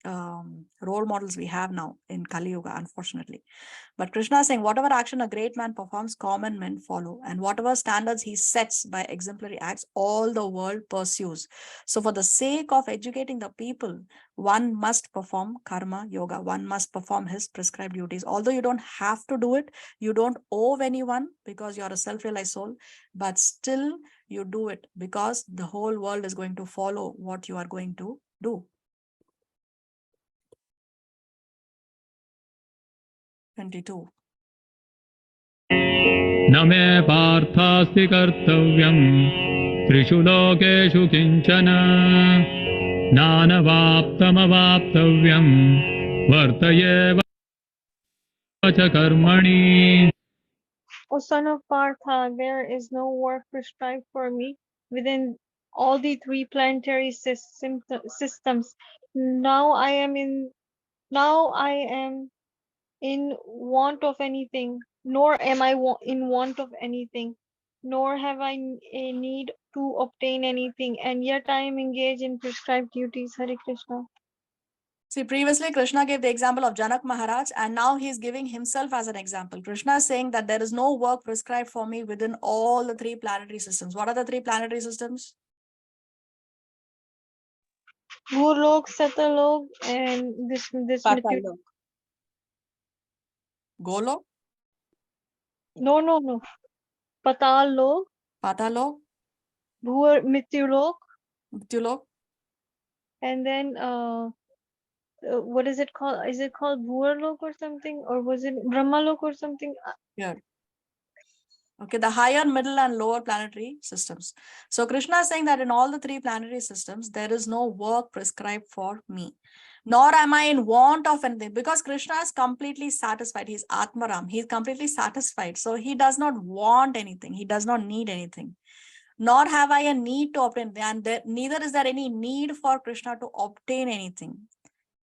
Speaker 1: role models we have now in Kali Yuga, unfortunately. But Krishna is saying, whatever action a great man performs, common men follow. And whatever standards he sets by exemplary acts, all the world pursues. So for the sake of educating the people, one must perform karma yoga. One must perform his prescribed duties. Although you don't have to do it, you don't owe anyone because you're a self-realized soul, but still you do it because the whole world is going to follow what you are going to do. 22.
Speaker 6: न मे पार्थास्ति कर्तव्यम् त्रिषु लोकेषु किञ्चन नानवाप्तमवाप्तव्यम् वर्त एव च कर्मणि.
Speaker 5: O son of Partha, there is no work prescribed for me within all the three planetary systems. Now I am in want of anything, nor am I in want of anything, nor have I a need to obtain anything, and yet I am engaged in prescribed duties. Hare Krishna.
Speaker 1: See, previously Krishna gave the example of Janak Maharaj, and now he is giving himself as an example. Krishna is saying that there is no work prescribed for me within all the three planetary systems. What are the three planetary systems?
Speaker 5: Bhulok, Satalok, and this
Speaker 4: Patal Lok.
Speaker 1: Golok,
Speaker 5: no. Patal Lok,
Speaker 1: Patalok,
Speaker 5: Mityulok,
Speaker 1: Mrityulok.
Speaker 5: and then what is it called? Is it called Bhuarlok or something? Or was it Brahmalok or something?
Speaker 1: Here. Okay, the higher, middle, and lower planetary systems. So Krishna is saying that in all the three planetary systems, there is no work prescribed for me. Nor am I in want of anything, because Krishna is completely satisfied. He's Atmaram. He's completely satisfied. So he does not want anything. He does not need anything. Nor have I a need to obtain, and neither is there any need for Krishna to obtain anything.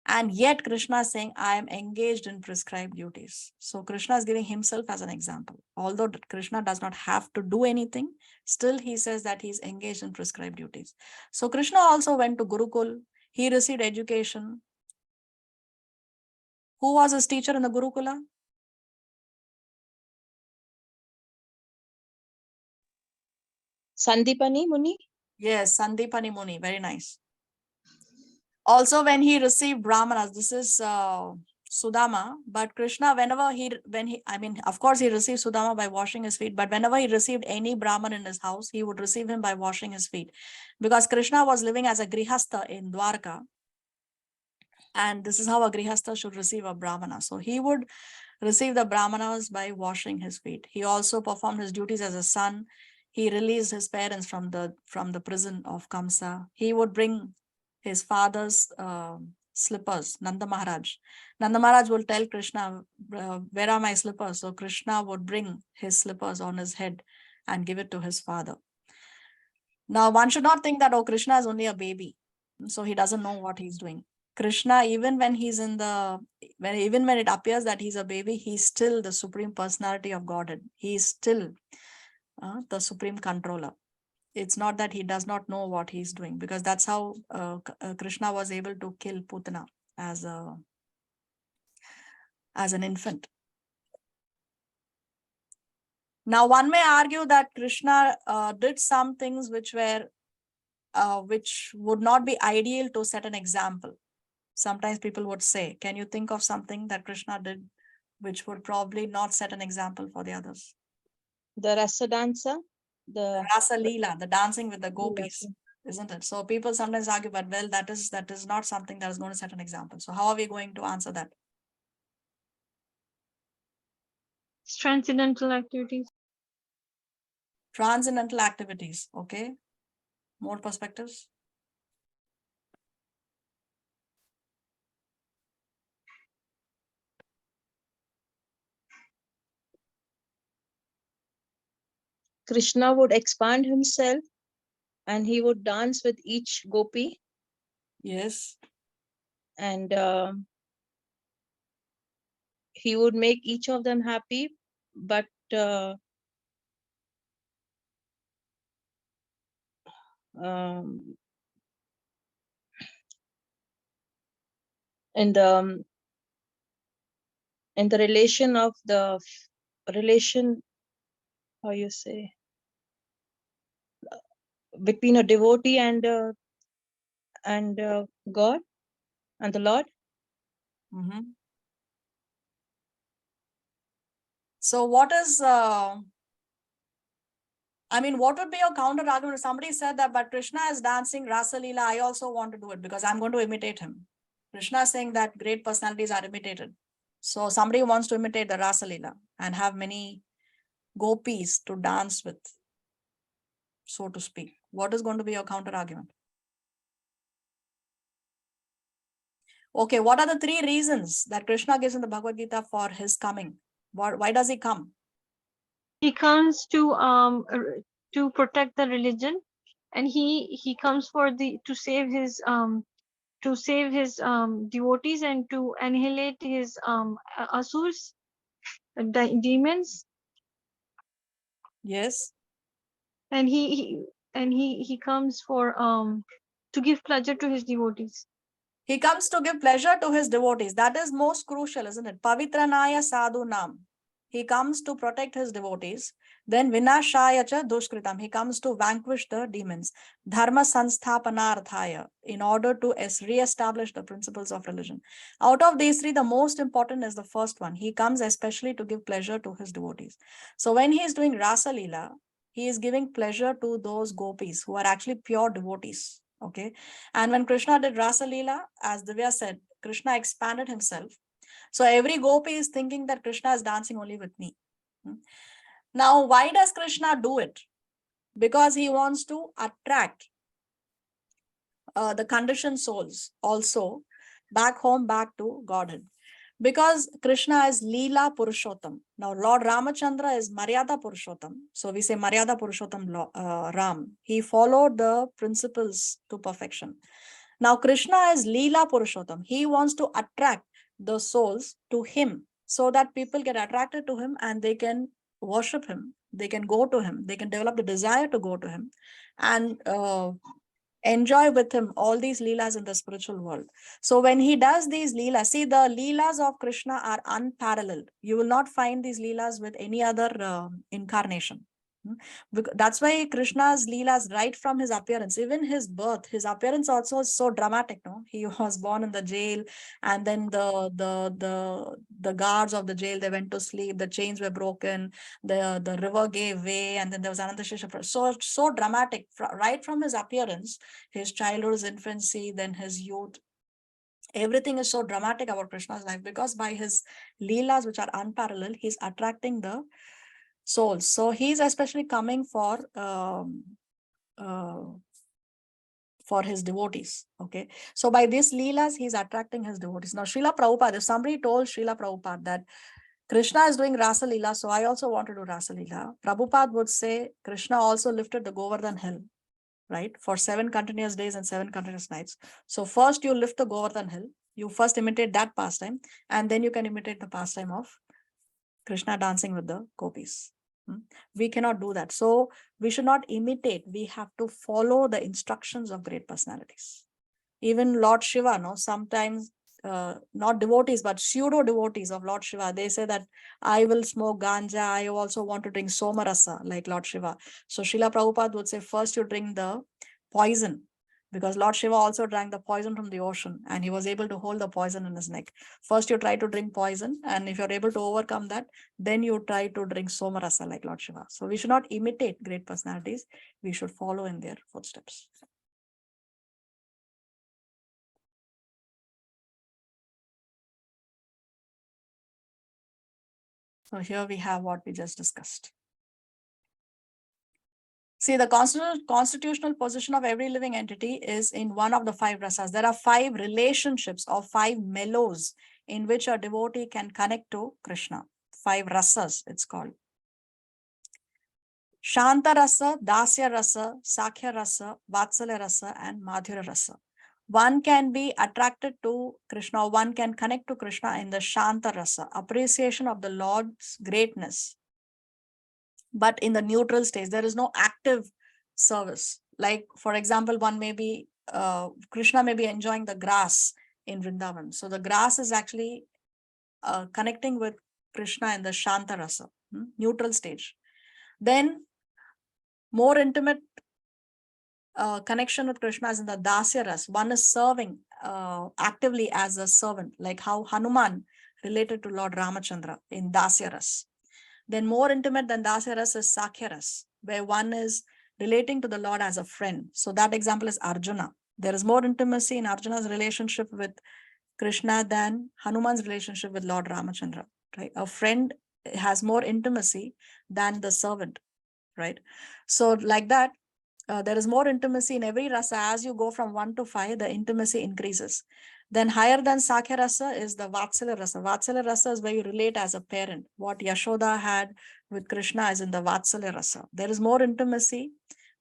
Speaker 1: And yet Krishna is saying, I am engaged in prescribed duties. So Krishna is giving himself as an example. Although Krishna does not have to do anything, still he says that he's engaged in prescribed duties. So Krishna also went to Gurukul. He received education. Who was his teacher in the Gurukula?
Speaker 4: Sandipani Muni.
Speaker 1: Yes, Sandipani Muni. Very nice. Also, when he received brahmanas, this is Sudama, but Krishna, of course, he received Sudama by washing his feet, but whenever he received any Brahman in his house, he would receive him by washing his feet, because Krishna was living as a Grihastha in Dwarka, and this is how a Grihastha should receive a Brahmana. So he would receive the Brahmanas by washing his feet. He also performed his duties as a son. He released his parents from the prison of Kamsa. He would bring his father's slippers, Nanda Maharaj. Nanda Maharaj will tell Krishna, where are my slippers? So Krishna would bring his slippers on his head and give it to his father. Now, one should not think that, oh, Krishna is only a baby, so he doesn't know what he's doing. Krishna, even when it appears that he's a baby, he's still the supreme personality of Godhead. He's still the supreme controller. It's not that he does not know what he's doing, because that's how Krishna was able to kill Putana as an infant. Now, one may argue that Krishna did some things which would not be ideal to set an example. Sometimes people would say, can you think of something that Krishna did which would probably not set an example for the others?
Speaker 4: The Rasa dancer. The
Speaker 1: Rasa Leela, the dancing with the gopis, isn't it? So people sometimes argue, but well, that is not something that is going to set an example. So how are we going to answer that?
Speaker 5: Transcendental activities.
Speaker 1: Transcendental activities, okay? More perspectives?
Speaker 4: Krishna would expand himself and he would dance with each gopi.
Speaker 1: Yes.
Speaker 4: And he would make each of them happy, but in the relation of the relation, how you say, between a devotee and God and the Lord.
Speaker 1: Mhm. So what is, I mean, what would be your counter argument? If somebody said that, but Krishna is dancing Rasa Leela, I also want to do it because I'm going to imitate him. Krishna is saying that great personalities are imitated. So somebody wants to imitate the Rasa Leela and have many gopis to dance with, so to speak. What is going to be your counter argument? Okay, what are the 3 reasons that Krishna gives in the Bhagavad Gita for his coming? Why does he come?
Speaker 5: He comes to protect the religion, and he comes for to save his devotees and to annihilate his asurs, demons.
Speaker 1: Yes.
Speaker 5: And he comes for to give pleasure to his devotees.
Speaker 1: He comes to give pleasure to his devotees. That is most crucial, isn't it? Pavitranaya sadhu nam. He comes to protect his devotees. Then vinashaya cha dushkritam. He comes to vanquish the demons. Dharma sansthapanarthaya. In order to re-establish the principles of religion. Out of these 3, the most important is the first one. He comes especially to give pleasure to his devotees. So when he is doing Rasa Leela, he is giving pleasure to those gopis who are actually pure devotees. Okay. And when Krishna did Rasa Leela, as Divya said, Krishna expanded himself. So every gopi is thinking that Krishna is dancing only with me. Now, why does Krishna do it? Because he wants to attract the conditioned souls also back home, back to Godhead. Because Krishna is Leela Purushottam. Now, Lord Ramachandra is Maryada Purushottam. So we say Maryada Purushottam Ram. He followed the principles to perfection. Now, Krishna is Leela Purushottam. He wants to attract the souls to him so that people get attracted to him and they can worship him. They can go to him. They can develop the desire to go to him and enjoy with him all these leelas in the spiritual world. So when he does these leelas, see, the leelas of Krishna are unparalleled. You will not find these leelas with any other incarnation. That's why Krishna's leelas, right from his appearance, even his birth, his appearance also is so dramatic. No, he was born in the jail, and then the guards of the jail, they went to sleep. The chains were broken. The river gave way, and then there was another Shesha. So dramatic, right from his appearance, his childhood, his infancy, then his youth. Everything is so dramatic about Krishna's life because by his leelas, which are unparalleled, he's attracting the souls. So he's especially coming for his devotees. Okay. So by these leelas, he's attracting his devotees. Now, Srila Prabhupada, if somebody told Srila Prabhupada that Krishna is doing Rasa Leela, so I also want to do Rasa Leela, Prabhupada would say Krishna also lifted the Govardhan hill, right? For 7 continuous days and 7 continuous nights. So first you lift the Govardhan hill, you first imitate that pastime, and then you can imitate the pastime of Krishna dancing with the gopis. We cannot do that. So we should not imitate. We have to follow the instructions of great personalities. Even Lord Shiva, no, sometimes not devotees, but pseudo devotees of Lord Shiva, they say that I will smoke ganja. I also want to drink somarasa like Lord Shiva. So Srila Prabhupada would say, first you drink the poison, because Lord Shiva also drank the poison from the ocean and he was able to hold the poison in his neck. First you try to drink poison, and if you're able to overcome that, then you try to drink somarasa like Lord Shiva. So we should not imitate great personalities. We should follow in their footsteps. So here we have what we just discussed. See, the constitutional position of every living entity is in one of the 5 rasas. There are 5 relationships or 5 mellows in which a devotee can connect to Krishna. 5 rasas, it's called. Shanta rasa, Dasya rasa, Sakhya rasa, Vatsalya rasa, and Madhurya rasa. One can be attracted to Krishna, one can connect to Krishna in the Shanta rasa, appreciation of the Lord's greatness. But in the neutral stage, there is no active service. Like, for example, one may be, Krishna may be enjoying the grass in Vrindavan. So the grass is actually connecting with Krishna in the Shanta Rasa, neutral stage. Then more intimate connection with Krishna is in the Dasya Rasa. One is serving actively as a servant, like how Hanuman related to Lord Ramachandra in Dasya Rasa. Then more intimate than Dasya Rasa is Sakhya Rasa, where one is relating to the Lord as a friend. So that example is Arjuna. There is more intimacy in Arjuna's relationship with Krishna than Hanuman's relationship with Lord Ramachandra, right? A friend has more intimacy than the servant, right? So like that, there is more intimacy in every rasa. As you go from 1 to 5, the intimacy increases. Then higher than Sakhya rasa is the Vatsalya rasa. Vatsalya rasa is where you relate as a parent. What Yashoda had with Krishna is in the Vatsalya rasa. There is more intimacy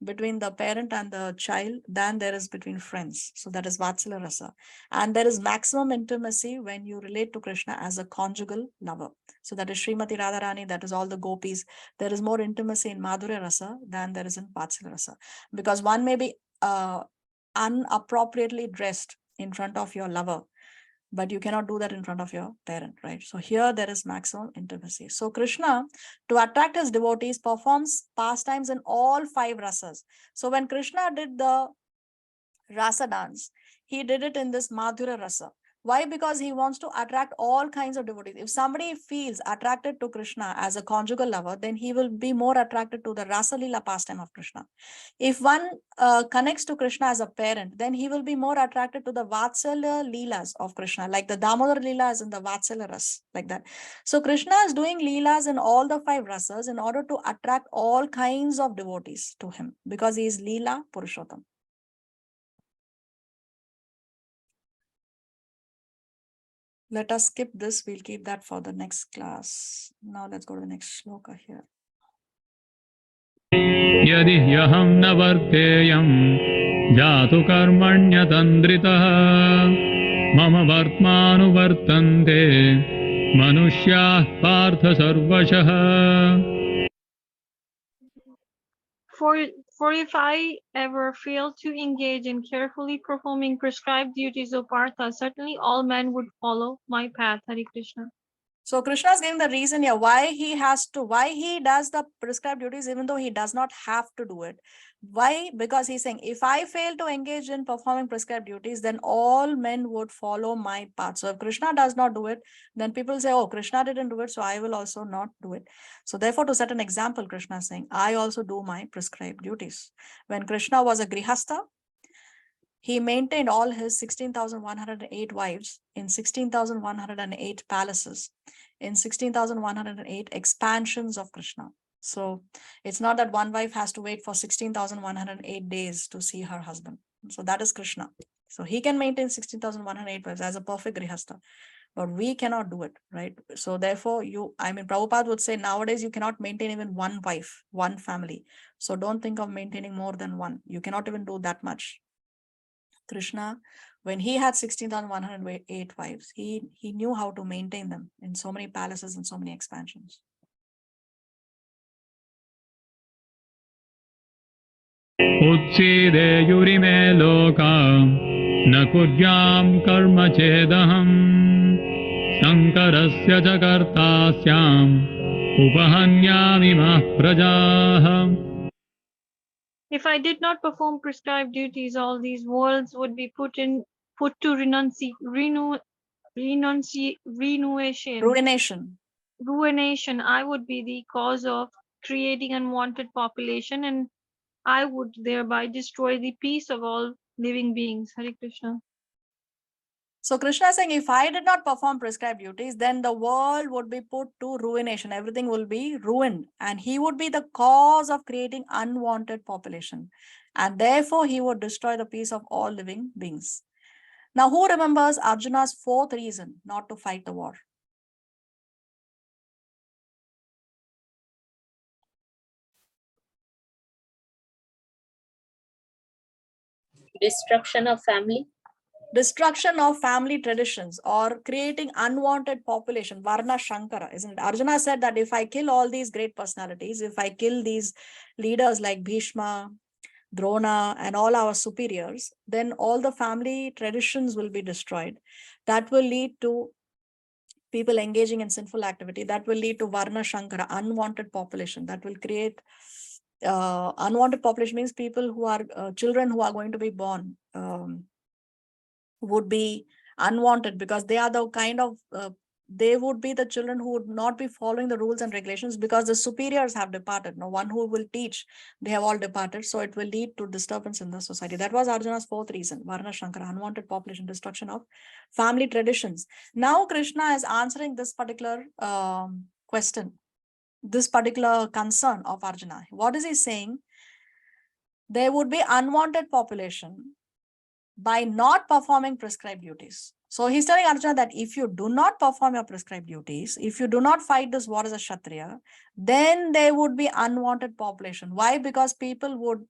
Speaker 1: between the parent and the child than there is between friends. So that is Vatsalya rasa. And there is maximum intimacy when you relate to Krishna as a conjugal lover. So that is Srimati Radharani, that is all the gopis. There is more intimacy in Madhurya rasa than there is in Vatsalya rasa. Because one may be unappropriately dressed in front of your lover, but you cannot do that in front of your parent, right? So here there is maximum intimacy. So Krishna, to attract his devotees, performs pastimes in all 5 rasas. So when Krishna did the rasa dance, he did it in this Madhurya rasa. Why? Because he wants to attract all kinds of devotees. If somebody feels attracted to Krishna as a conjugal lover, then he will be more attracted to the Rasa Leela pastime of Krishna. If one connects to Krishna as a parent, then he will be more attracted to the Vatsalya Leelas of Krishna, like the Damodar Leela is in the Vatsalya Ras, like that. So Krishna is doing Leelas in all the 5 rasas in order to attract all kinds of devotees to him, because he is Leela Purushottam. Let us skip this. We'll keep that for the next class. Now let's go to the next shloka here.
Speaker 6: यदि ह्यहं न वर्तेयं जातु कर्मण्यतन्द्रितः मम वर्त्मानुवर्तन्ते मनुष्याः पार्थ सर्वशः.
Speaker 5: For if I ever fail to engage in carefully performing prescribed duties of Partha, certainly all men would follow my path. Hare Krishna.
Speaker 1: So Krishna is giving the reason here why he does the prescribed duties even though he does not have to do it. Why? Because he's saying, if I fail to engage in performing prescribed duties, then all men would follow my path. So if Krishna does not do it, then people say, oh, Krishna didn't do it, so I will also not do it. So therefore, to set an example, Krishna is saying, I also do my prescribed duties. When Krishna was a grihastha, he maintained all his 16,108 wives in 16,108 palaces, in 16,108 expansions of Krishna. So it's not that one wife has to wait for 16,108 days to see her husband. So that is Krishna. So he can maintain 16,108 wives as a perfect grihastha, but we cannot do it, right? So therefore, Prabhupada would say nowadays you cannot maintain even one wife, one family. So don't think of maintaining more than one. You cannot even do that much. Krishna, when he had 16,108 wives, he knew how to maintain them in so many palaces and so many expansions.
Speaker 6: उत्सीदेयुरिमे लोका न कुर्यां कर्म चेदहं शङ्करस्य च कर्तास्याम् उपहन्यामि मः प्रजाः.
Speaker 5: If I did not perform prescribed duties, all these worlds would be put to ruination. I would be the cause of creating unwanted population, and I would thereby destroy the peace of all living beings. Hare Krishna.
Speaker 1: So Krishna is saying, if I did not perform prescribed duties, then the world would be put to ruination. Everything will be ruined. And he would be the cause of creating unwanted population. And therefore, he would destroy the peace of all living beings. Now, who remembers Arjuna's 4th reason not to fight the war?
Speaker 3: Destruction of family.
Speaker 1: Destruction of family traditions or creating unwanted population, Varna Shankara, isn't it? Arjuna said that if I kill all these great personalities, if I kill these leaders like Bhishma, Drona, and all our superiors, then all the family traditions will be destroyed. That will lead to people engaging in sinful activity. That will lead to Varna Shankara, unwanted population. That will create unwanted population means people who are children who are going to be born would be unwanted, because they are the kind of they would be the children who would not be following the rules and regulations, because the superiors have departed. No one who will teach, they have all departed. So it will lead to disturbance in the society. That was Arjuna's fourth reason, Varna Shankara, unwanted population, destruction of family traditions. Now Krishna is answering this particular question, this particular concern of Arjuna. What is he saying? There would be unwanted population by not performing prescribed duties. So he's telling Arjuna that if you do not perform your prescribed duties, if you do not fight this war as a Kshatriya, then there would be unwanted population. Why? Because people would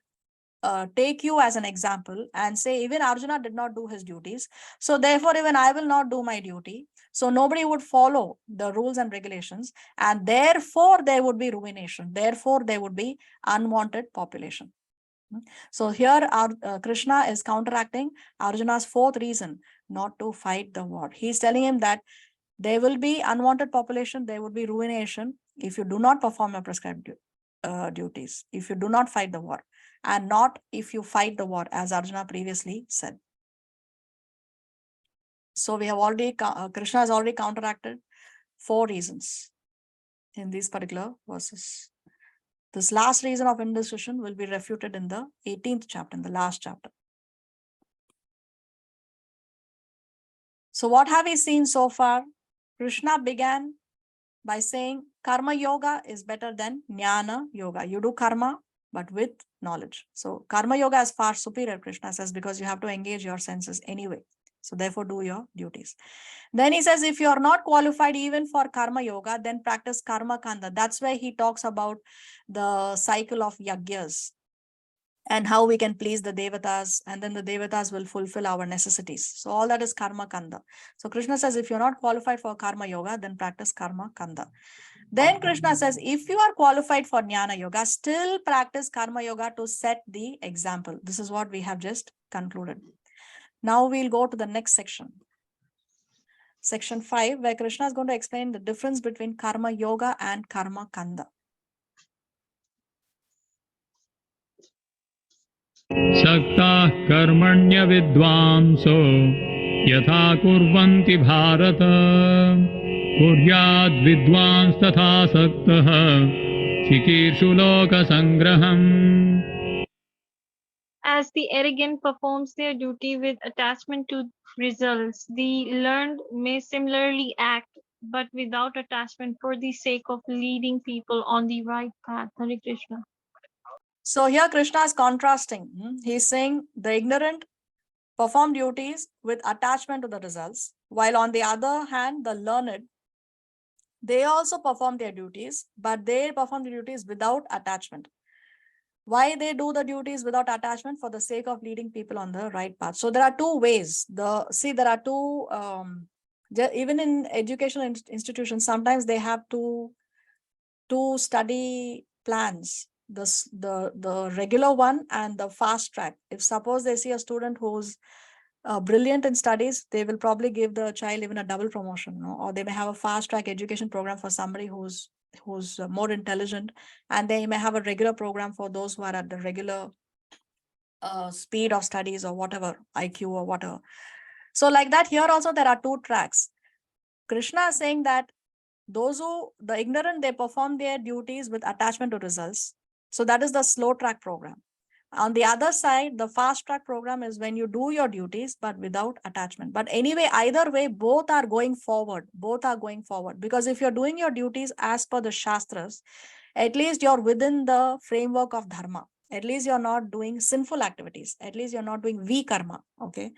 Speaker 1: take you as an example and say, even Arjuna did not do his duties, so therefore even I will not do my duty. So nobody would follow the rules and regulations, and therefore there would be ruination. Therefore there would be unwanted population. So here Krishna is counteracting Arjuna's fourth reason not to fight the war. He's telling him that there will be unwanted population, there would be ruination if you do not perform your prescribed duties, if you do not fight the war, and not if you fight the war, as Arjuna previously said. So we have already, Krishna has already counteracted 4 reasons in these particular verses. This last reason of indecision will be refuted in the 18th chapter, in the last chapter. So what have we seen so far? Krishna began by saying karma yoga is better than jnana yoga. You do karma, but with knowledge. So karma yoga is far superior, Krishna says, because you have to engage your senses anyway. So therefore do your duties. Then he says, if you are not qualified even for karma yoga, then practice karma kanda. That's where he talks about the cycle of yagyas and how we can please the devatas, and then the devatas will fulfill our necessities. So all that is karma kanda. So Krishna says, if you're not qualified for karma yoga, then practice karma kanda. Then Krishna says, if you are qualified for jnana yoga, still practice karma yoga to set the example. This is what we have just concluded. Now we'll go to the next section. Section 5, where Krishna is going to explain the difference between karma yoga and karma kanda.
Speaker 6: Saktah karmanya vidvanso yatha kurvanti bharata kuryat vidvans tatha saktah chikirshu loka sangraham.
Speaker 5: As the arrogant performs their duty with attachment to results, the learned may similarly act, but without attachment, for the sake of leading people on the right path. Hare Krishna.
Speaker 1: So here Krishna is contrasting. He's saying the ignorant perform duties with attachment to the results, while on the other hand, the learned, they also perform their duties, but they perform the duties without attachment. Why they do the duties without attachment? For the sake of leading people on the right path. So there are two ways. There are two, even in educational institutions, sometimes they have two study plans, the regular one and the fast track. If suppose they see a student who's brilliant in studies, they will probably give the child even a double promotion, or they may have a fast track education program for somebody who's more intelligent, and they may have a regular program for those who are at the regular speed of studies or whatever, IQ or whatever. So like that, here also there are two tracks. Krishna is saying that those who, the ignorant, they perform their duties with attachment to results. So that is the slow track program. On the other side, the fast track program is when you do your duties, but without attachment. But anyway, either way, both are going forward. Both are going forward. Because if you're doing your duties as per the Shastras, at least you're within the framework of Dharma. At least you're not doing sinful activities. At least you're not doing vikarma. Okay.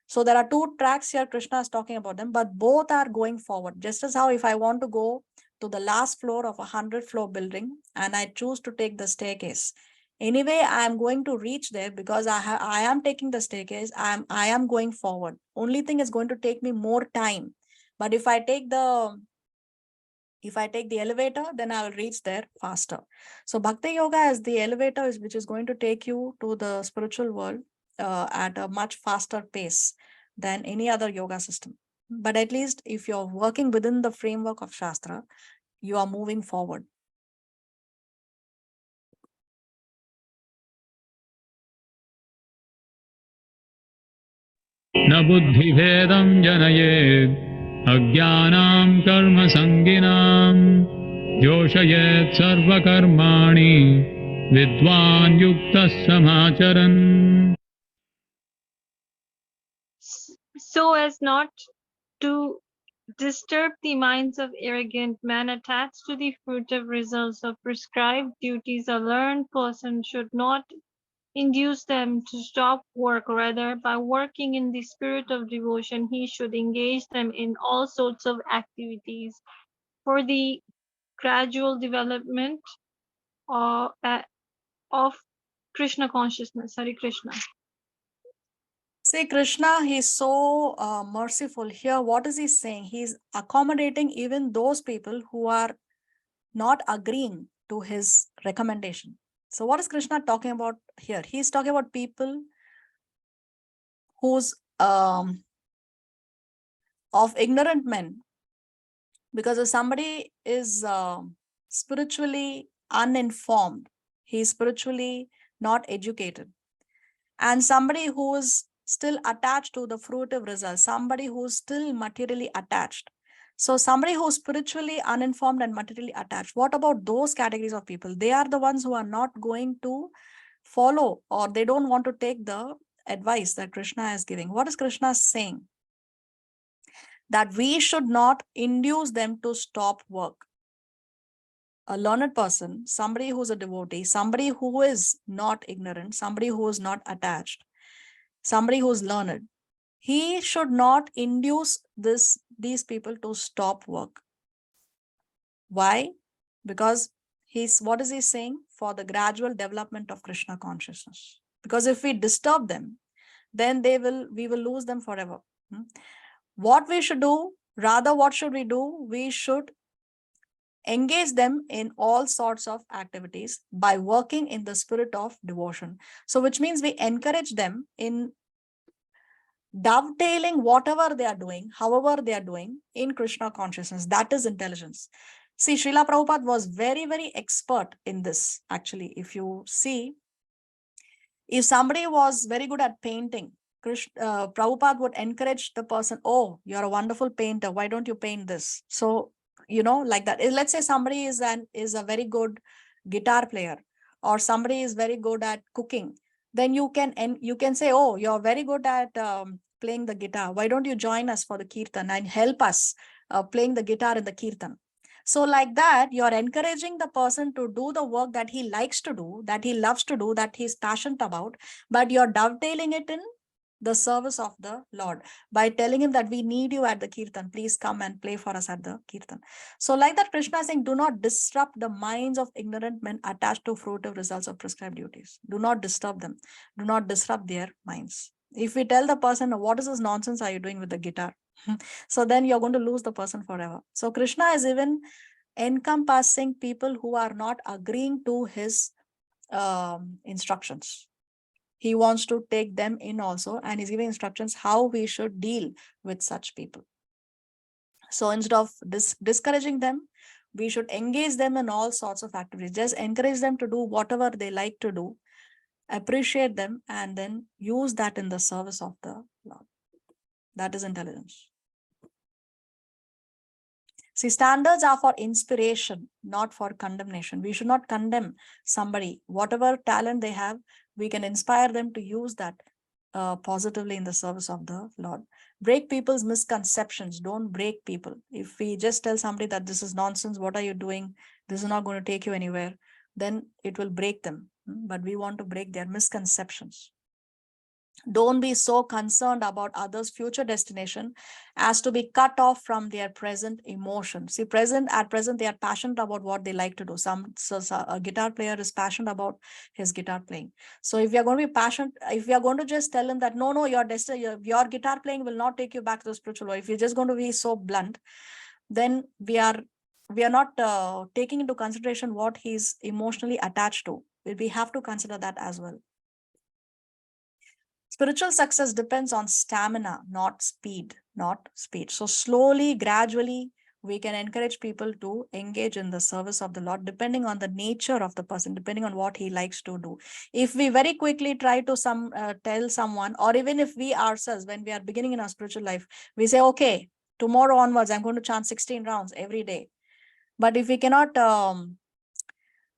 Speaker 1: So there are two tracks here. Krishna is talking about them, but both are going forward. Just as how if I want to go to the last floor of a 100-floor building and I choose to take the staircase, anyway, I am going to reach there because I am taking the staircase. I am going forward. Only thing is going to take me more time. But if I take the If I take the elevator, then I'll reach there faster. So Bhakti Yoga is the elevator which is going to take you to the spiritual world at a much faster pace than any other yoga system. But at least if you're working within the framework of Shastra, you are moving forward.
Speaker 6: न बुद्धिभेदं जनयेत् अज्ञानां कर्मसङ्गिनां जोषयेत् सर्वकर्माणि विद्वान् युक्तः समाचरन्.
Speaker 5: So as not to disturb the minds of arrogant men attached to the fruitive results of prescribed duties, a learned person should not induce them to stop work. Rather, by working in the spirit of devotion, he should engage them in all sorts of activities for the gradual development of Krishna consciousness. Hare Krishna.
Speaker 1: See, Krishna, he's so merciful here. What is he saying? He's accommodating even those people who are not agreeing to his recommendation. So what is Krishna talking about here? He's talking about people who's of ignorant men. Because if somebody is spiritually uninformed, he's spiritually not educated. And somebody who is still attached to the fruitive results, somebody who's still materially attached. So somebody who's spiritually uninformed and materially attached, what about those categories of people? They are the ones who are not going to follow, or they don't want to take the advice that Krishna is giving. What is Krishna saying? That we should not induce them to stop work. A learned person, somebody who's a devotee, somebody who is not ignorant, somebody who is not attached, somebody who's learned, he should not induce these people to stop work. Why? Because what is he saying? For the gradual development of Krishna consciousness. Because if we disturb them, then we will lose them forever. What we should do, rather what should we do? We should engage them in all sorts of activities by working in the spirit of devotion. So which means we encourage them in dovetailing whatever they are doing, however they are doing, in Krishna consciousness. That is intelligence. See, Srila Prabhupada was very, very expert in this. Actually, if you see, if somebody was very good at painting, Prabhupada would encourage the person, oh, you're a wonderful painter, why don't you paint this? So, like that. Let's say somebody is a very good guitar player, or somebody is very good at cooking. Then you can say, oh, you're very good at playing the guitar. Why don't you join us for the kirtan and help us playing the guitar in the kirtan? So like that, you're encouraging the person to do the work that he likes to do, that he loves to do, that he's passionate about, but you're dovetailing it in the service of the Lord by telling him that we need you at the kirtan. Please come and play for us at the kirtan. So like that, Krishna is saying, do not disrupt the minds of ignorant men attached to fruitive results of prescribed duties. Do not disturb them. Do not disrupt their minds. If we tell the person, what is this nonsense are you doing with the guitar? So then you're going to lose the person forever. So Krishna is even encompassing people who are not agreeing to his instructions. He wants to take them in also, and he's giving instructions how we should deal with such people. So instead of discouraging them, we should engage them in all sorts of activities. Just encourage them to do whatever they like to do, appreciate them, and then use that in the service of the Lord. That is intelligence. See, standards are for inspiration, not for condemnation. We should not condemn somebody. Whatever talent they have, we can inspire them to use that positively in the service of the Lord. Break people's misconceptions. Don't break people. If we just tell somebody that this is nonsense, what are you doing? This is not going to take you anywhere, then it will break them. But we want to break their misconceptions. Don't be so concerned about others' future destination as to be cut off from their present emotion. See, at present, they are passionate about what they like to do. A guitar player is passionate about his guitar playing. So if we are going to be passionate, if we are going to just tell him that, no, your guitar playing will not take you back to the spiritual world. If you're just going to be so blunt, then we are we are not taking into consideration what he's emotionally attached to. We have to consider that as well. Spiritual success depends on stamina, not speed, not speed. So slowly, gradually, we can encourage people to engage in the service of the Lord, depending on the nature of the person, depending on what he likes to do. If we very quickly try to tell someone, or even if we ourselves, when we are beginning in our spiritual life, we say, okay, tomorrow onwards, I'm going to chant 16 rounds every day. But if we cannot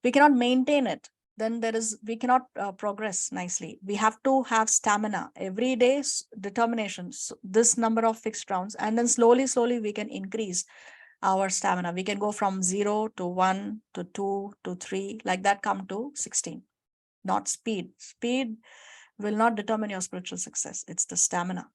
Speaker 1: maintain it, then we cannot progress nicely. We have to have stamina, every day determination, this number of fixed rounds, and then slowly we can increase our stamina. We can go from 0 to 1 to 2 to 3, like that, come to 16. Not speed. Speed will not determine your spiritual success. It's the stamina.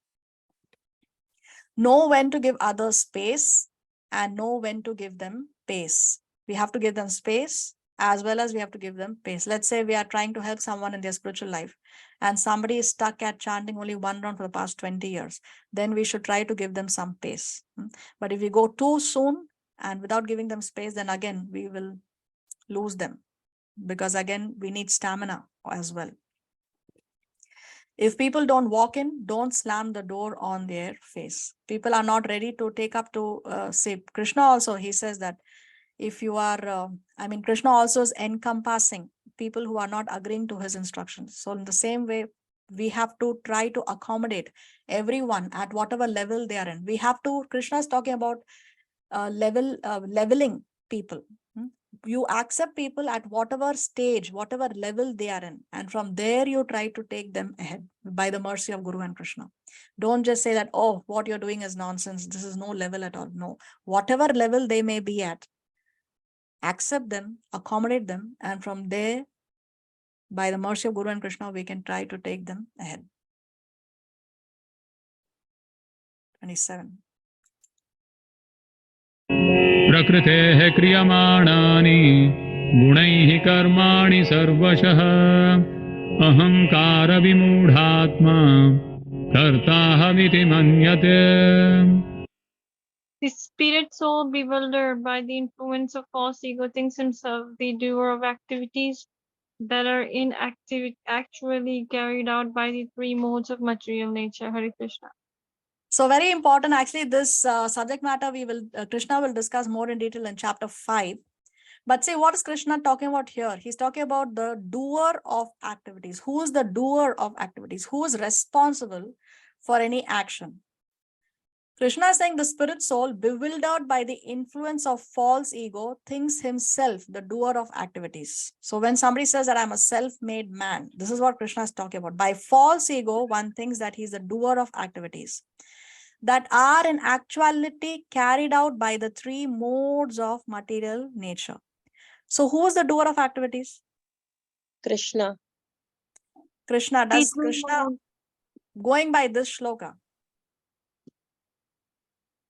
Speaker 1: Know when to give others space and know when to give them pace. We have to give them space as well as we have to give them pace. Let's say we are trying to help someone in their spiritual life and somebody is stuck at chanting only one round for the past 20 years. Then we should try to give them some pace. But if we go too soon and without giving them space, then again, we will lose them, because again, we need stamina as well. If people don't walk in, don't slam the door on their face. People are not ready to take up to say, Krishna also, he says that if you are, Krishna also is encompassing people who are not agreeing to his instructions. So in the same way, we have to try to accommodate everyone at whatever level they are in. We have to, Krishna is talking about leveling people. You accept people at whatever stage, whatever level they are in, and from there you try to take them ahead by the mercy of Guru and Krishna. Don't just say that, oh, what you're doing is nonsense, this is no level at all. No, whatever level they may be at, accept them, accommodate them, and from there, by the mercy of Guru and Krishna, we can try to take them ahead. 27.
Speaker 6: प्रकृतेः क्रियमाणानि गुणैः कर्माणि सर्वशः अहङ्कारविमूढात्मा कर्ताहमिति मन्यते.
Speaker 5: The spirit soul, bewildered by the influence of false ego, thinks himself the doer of activities that are actually carried out by the three modes of material nature. Hare Krishna.
Speaker 1: So very important, actually, this subject matter Krishna will discuss more in detail in chapter 5. But see, what is Krishna talking about here? He's talking about the doer of activities. Who is the doer of activities? Who is responsible for any action? Krishna is saying the spirit soul, bewildered by the influence of false ego, thinks himself the doer of activities. So when somebody says that I'm a self-made man, this is what Krishna is talking about. By false ego, one thinks that he's the doer of activities that are in actuality carried out by the three modes of material nature. So who is the doer of activities?
Speaker 4: Krishna.
Speaker 1: Krishna. Does Krishna, going by this shloka,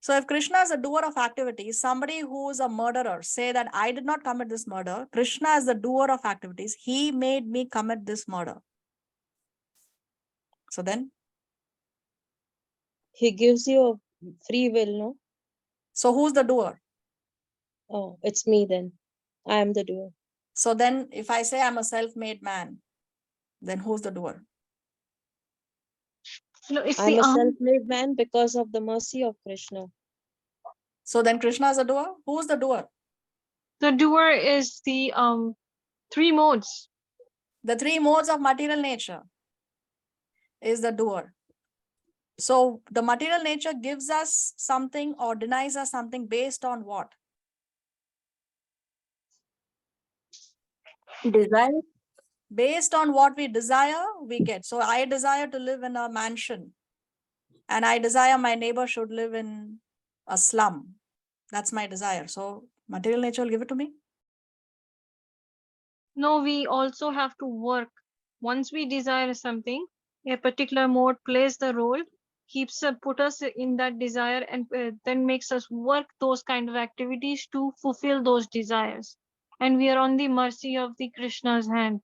Speaker 1: so if Krishna is a doer of activities, somebody who is a murderer, say that I did not commit this murder, Krishna is the doer of activities, he made me commit this murder. So then?
Speaker 4: He gives you a free will, no?
Speaker 1: So who's the doer?
Speaker 4: Oh, it's me then. I am the doer.
Speaker 1: So then if I say I'm a self-made man, then who's the doer?
Speaker 5: No, it's
Speaker 4: I'm
Speaker 5: the
Speaker 4: a self-made man because of the mercy of Krishna.
Speaker 1: So then Krishna is the doer? Who's the doer?
Speaker 5: The doer is the three modes.
Speaker 1: The three modes of material nature is the doer. So the material nature gives us something or denies us something based on what?
Speaker 3: Desire.
Speaker 1: Based on what we desire, we get. So I desire to live in a mansion and I desire my neighbor should live in a slum. That's my desire. So material nature will give it to me?
Speaker 5: No, we also have to work. Once we desire something, a particular mode plays the role, put us in that desire, and then makes us work those kind of activities to fulfill those desires. And we are on the mercy of the Krishna's hand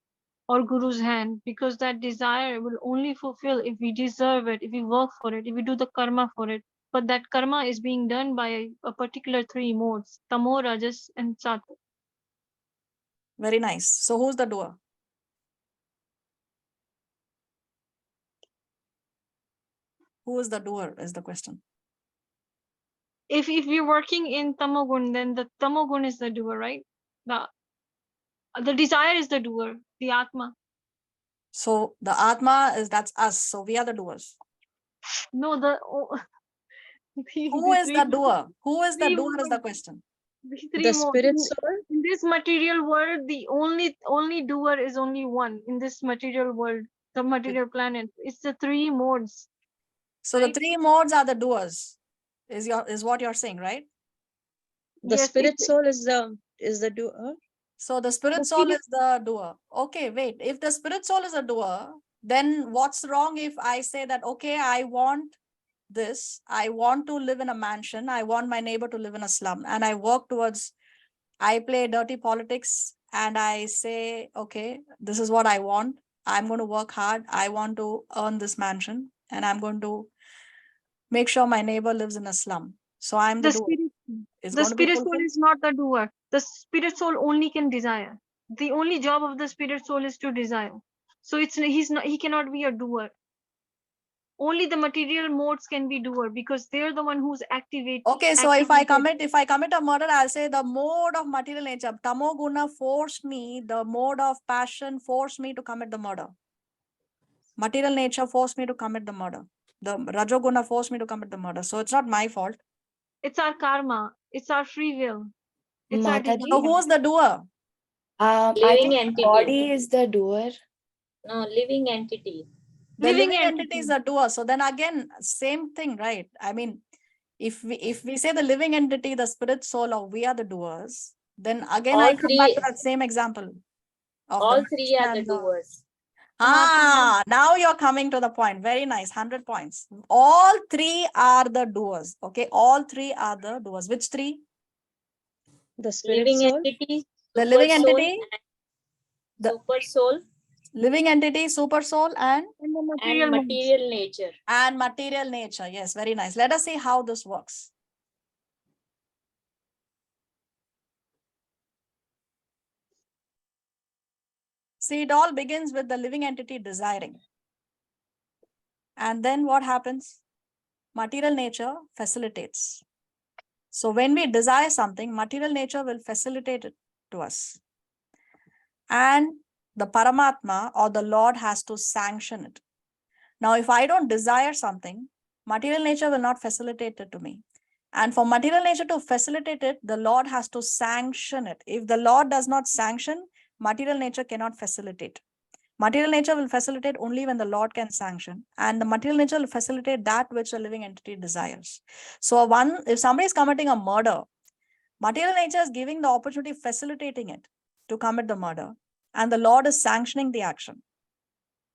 Speaker 5: or Guru's hand, because that desire will only fulfill if we deserve it, if we work for it, if we do the karma for it. but that karma is being done by a particular three modes: tamo, rajas, and sattva.
Speaker 1: Very nice. So who's the doer? Who is the doer is the question.
Speaker 5: If we're working in tamogun, then the tamogun is the doer, right? The desire is the doer, the atma.
Speaker 1: So the Atma that's us. So we are the doers.
Speaker 5: No, the
Speaker 1: Who is the doer? Who is the
Speaker 5: three
Speaker 1: doer is the
Speaker 5: modes.
Speaker 1: question.
Speaker 4: The spirit soul.
Speaker 5: In this material world, the only doer is only one in this material world, the material planet. It's the three modes.
Speaker 1: So
Speaker 5: right?
Speaker 1: the three modes are the doers, is what you're saying, right?
Speaker 4: The
Speaker 5: Yes,
Speaker 4: spirit soul is the doer.
Speaker 1: So the spirit
Speaker 5: The
Speaker 1: soul
Speaker 5: spirit-
Speaker 1: is the doer. Okay, wait. If the spirit soul is a doer, then what's wrong if I say that, okay, I want this, I want to live in a mansion, I want my neighbor to live in a slum, and I work towards, I play dirty politics, and I say, okay, this is what I want. I'm going to work hard. I want to earn this mansion, and I'm going to make sure my neighbor lives in a slum. So I'm the
Speaker 5: the
Speaker 1: doer.
Speaker 5: spirit,
Speaker 1: It's
Speaker 5: the
Speaker 1: going to be
Speaker 5: spirit soul
Speaker 1: fulfilled.
Speaker 5: is not the doer. The spirit soul only can desire. The only job of the spirit soul is to desire. So he cannot be a doer. Only the material modes can be doer because they're the one who's activated.
Speaker 1: Okay, so if I commit a murder, I'll say the mode of material nature, tamo guna forced me, the mode of passion forced me to commit the murder. Material nature forced me to commit the murder. The rajoguna forced me to commit the murder. So it's not my fault.
Speaker 5: It's our karma. It's our free will. It's our
Speaker 8: Mataji,
Speaker 1: So
Speaker 5: desire.
Speaker 1: who's the doer?
Speaker 8: I
Speaker 3: Living
Speaker 8: think
Speaker 3: entity.
Speaker 8: body is the doer.
Speaker 3: No, living entity.
Speaker 1: The
Speaker 5: Living
Speaker 1: living entity
Speaker 5: entity.
Speaker 1: is the doer. So then again, same thing, right? I mean, if we say the living entity, the spirit soul, or we are the doers, then again I
Speaker 3: All
Speaker 1: come back
Speaker 3: three-
Speaker 1: to that same example of
Speaker 3: All
Speaker 1: the
Speaker 3: three are the
Speaker 1: and the-
Speaker 3: doers.
Speaker 1: now you're coming to the point. Very nice. 100 points. All three are the doers. Okay. All three are the doers. Which three?
Speaker 4: The spirit
Speaker 3: Living
Speaker 4: soul.
Speaker 3: entity,
Speaker 1: The
Speaker 3: super
Speaker 1: living
Speaker 3: soul,
Speaker 1: entity,
Speaker 3: and
Speaker 1: the
Speaker 3: super soul,
Speaker 1: living entity, super soul, and
Speaker 5: And the
Speaker 3: and
Speaker 5: material modes.
Speaker 3: material nature.
Speaker 1: material nature. Yes, very nice. Let us see how this works. See, it all begins with the living entity desiring. And then what happens? Material nature facilitates. So when we desire something, material nature will facilitate it to us. And the Paramatma or the Lord has to sanction it. Now, if I don't desire something, material nature will not facilitate it to me. And for material nature to facilitate it, the Lord has to sanction it. If the Lord does not sanction, material nature cannot facilitate. Material nature will facilitate only when the Lord can sanction. And the material nature will facilitate that which the living entity desires. So if somebody is committing a murder, material nature is giving the opportunity, facilitating it to commit the murder. And the Lord is sanctioning the action.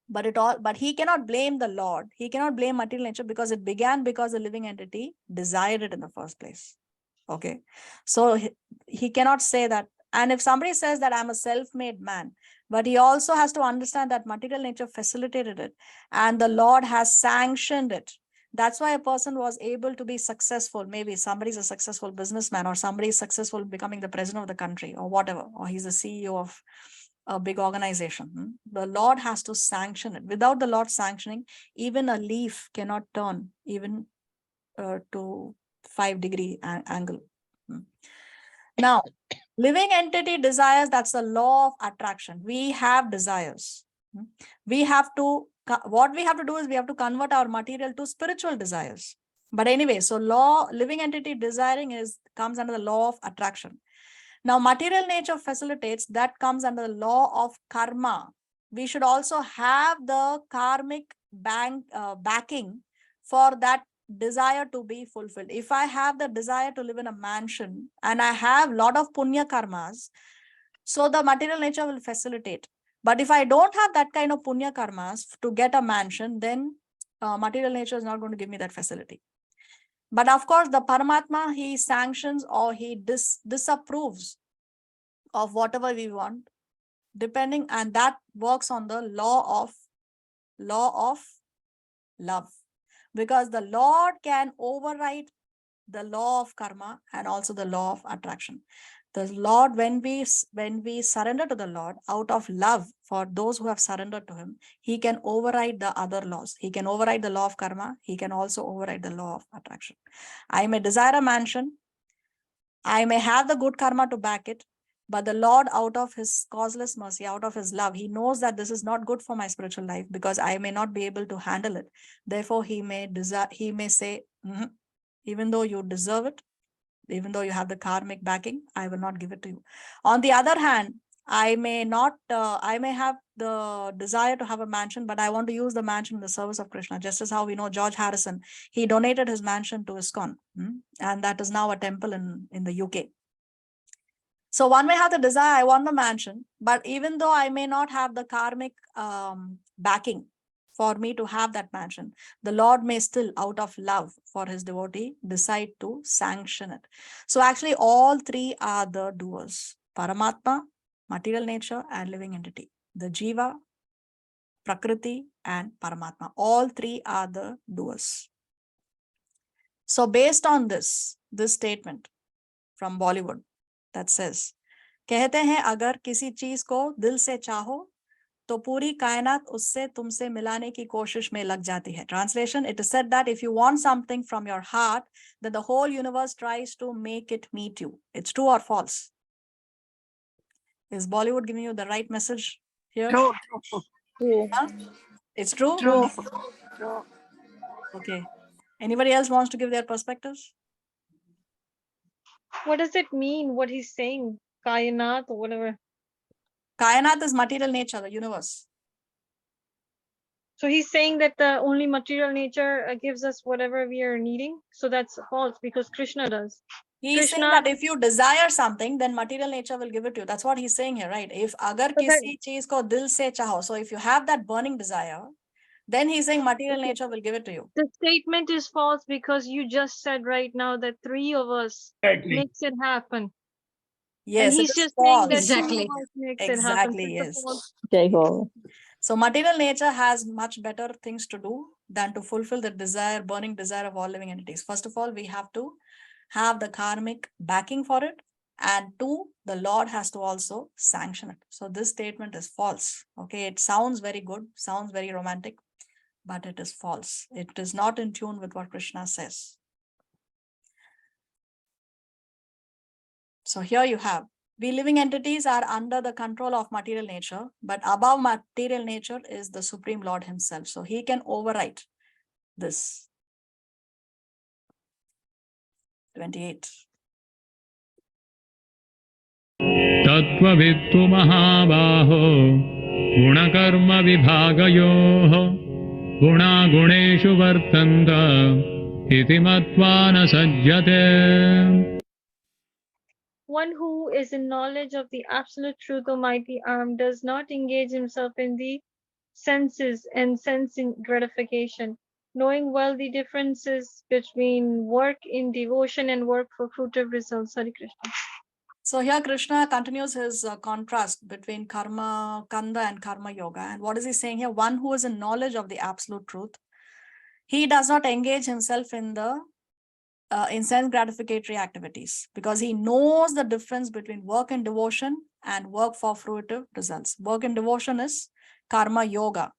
Speaker 1: But he cannot blame the Lord. He cannot blame material nature because it began because the living entity desired it in the first place. Okay. So he cannot say that. And if somebody says that I'm a self-made man, but he also has to understand that material nature facilitated it and the Lord has sanctioned it. That's why a person was able to be successful. Maybe somebody's a successful businessman or somebody is successful becoming the president of the country or whatever, or he's the CEO of a big organization. The Lord has to sanction it. Without the Lord sanctioning, even a leaf cannot turn even to 5-degree angle. Now, living entity desires, that's the law of attraction. We have desires. We have to, what we have to do is we have to convert our material to spiritual desires. But anyway, so living entity desiring comes under the law of attraction. Now, material nature facilitates, that comes under the law of karma. We should also have the karmic backing for that desire to be fulfilled. If I have the desire to live in a mansion and I have a lot of punya karmas, so the material nature will facilitate. But if I don't have that kind of punya karmas to get a mansion, then material nature is not going to give me that facility. But of course, the Paramatma, he sanctions or he disapproves of whatever we want, depending, and that works on the law of love. because the Lord can override the law of karma and also the law of attraction. The Lord, when we surrender to the Lord out of love for those who have surrendered to him, he can override the other laws. He can override the law of karma. He can also override the law of attraction. I may desire a mansion. I may have the good karma to back it, but the Lord, out of his causeless mercy, out of his love, he knows that this is not good for my spiritual life because I may not be able to handle it. Therefore, he may say, even though you deserve it, even though you have the karmic backing, I will not give it to you. On the other hand, I may have the desire to have a mansion, but I want to use the mansion in the service of Krishna. Just as how we know George Harrison, he donated his mansion to ISKCON, and that is now a temple in the UK. So one may have the desire, I want the mansion, but even though I may not have the karmic backing for me to have that mansion, the Lord may still, out of love for his devotee, decide to sanction it. So actually all three are the doers: Paramatma, material nature, and living entity. The Jiva, Prakriti, and Paramatma. All three are the doers. So based on this statement from Bollywood that says, कहते हैं अगर किसी चीज को दिल से चाहो तो पूरी कायनात उससे तुमसे मिलाने की कोशिश में लग जाती है. Translation: it is said that if you want something from your heart, then the whole universe tries to make it meet you. It's true or false? Is Bollywood giving you the right message here?
Speaker 9: True.
Speaker 4: True.
Speaker 1: Huh? It's true?
Speaker 9: True. True.
Speaker 1: Okay. Anybody else wants to give their perspectives?
Speaker 5: What does it mean? What he's saying? Kainat or whatever.
Speaker 1: Kainat is material nature, the universe.
Speaker 5: So he's saying that the only material nature gives us whatever we are needing. So that's false because Krishna does.
Speaker 1: He's saying
Speaker 5: Krishna-
Speaker 1: that if you desire something, then material nature will give it to you. That's what he's saying here, right? If agar
Speaker 5: But that-
Speaker 1: kisi cheez ko dil se chaho, so if you have that burning desire, then he's saying material nature will give it to you.
Speaker 5: The statement is false because you just said right now that three of us
Speaker 9: Exactly.
Speaker 5: makes it happen.
Speaker 1: Yes,
Speaker 5: And
Speaker 1: it
Speaker 5: he's
Speaker 1: is
Speaker 5: just saying
Speaker 1: false.
Speaker 5: that
Speaker 7: Exactly.
Speaker 5: two of us makes it happen.
Speaker 1: Exactly,
Speaker 5: So it's
Speaker 1: yes.
Speaker 5: false.
Speaker 4: Jai Ho.
Speaker 1: So material nature has much better things to do than to fulfill the desire, burning desire of all living entities. First of all, we have to have the karmic backing for it. And two, the Lord has to also sanction it. So this statement is false. Okay, it sounds very good, sounds very romantic, but it is false. It is not in tune with what Krishna says. So here you have, we living entities are under the control of material nature, but above material nature is the Supreme Lord himself. So he can override this. 28.
Speaker 6: तत्त्ववित्तु महाबाहो गुणकर्म विभागयोः गुणागुणेषु वर्तन्त इति मत्वा न सज्जते.
Speaker 5: One who is in knowledge of the absolute truth, Almighty Arm, does not engage himself in the senses and sensing gratification, knowing well the differences between work in devotion and work for fruitive results. Hare Krishna.
Speaker 1: So here Krishna continues his contrast between karma kanda and karma yoga. And what is he saying here? One who is in knowledge of the absolute truth, he does not engage himself in the in sense gratificatory activities because he knows the difference between work and devotion and work for fruitive results. Work and devotion is karma yoga,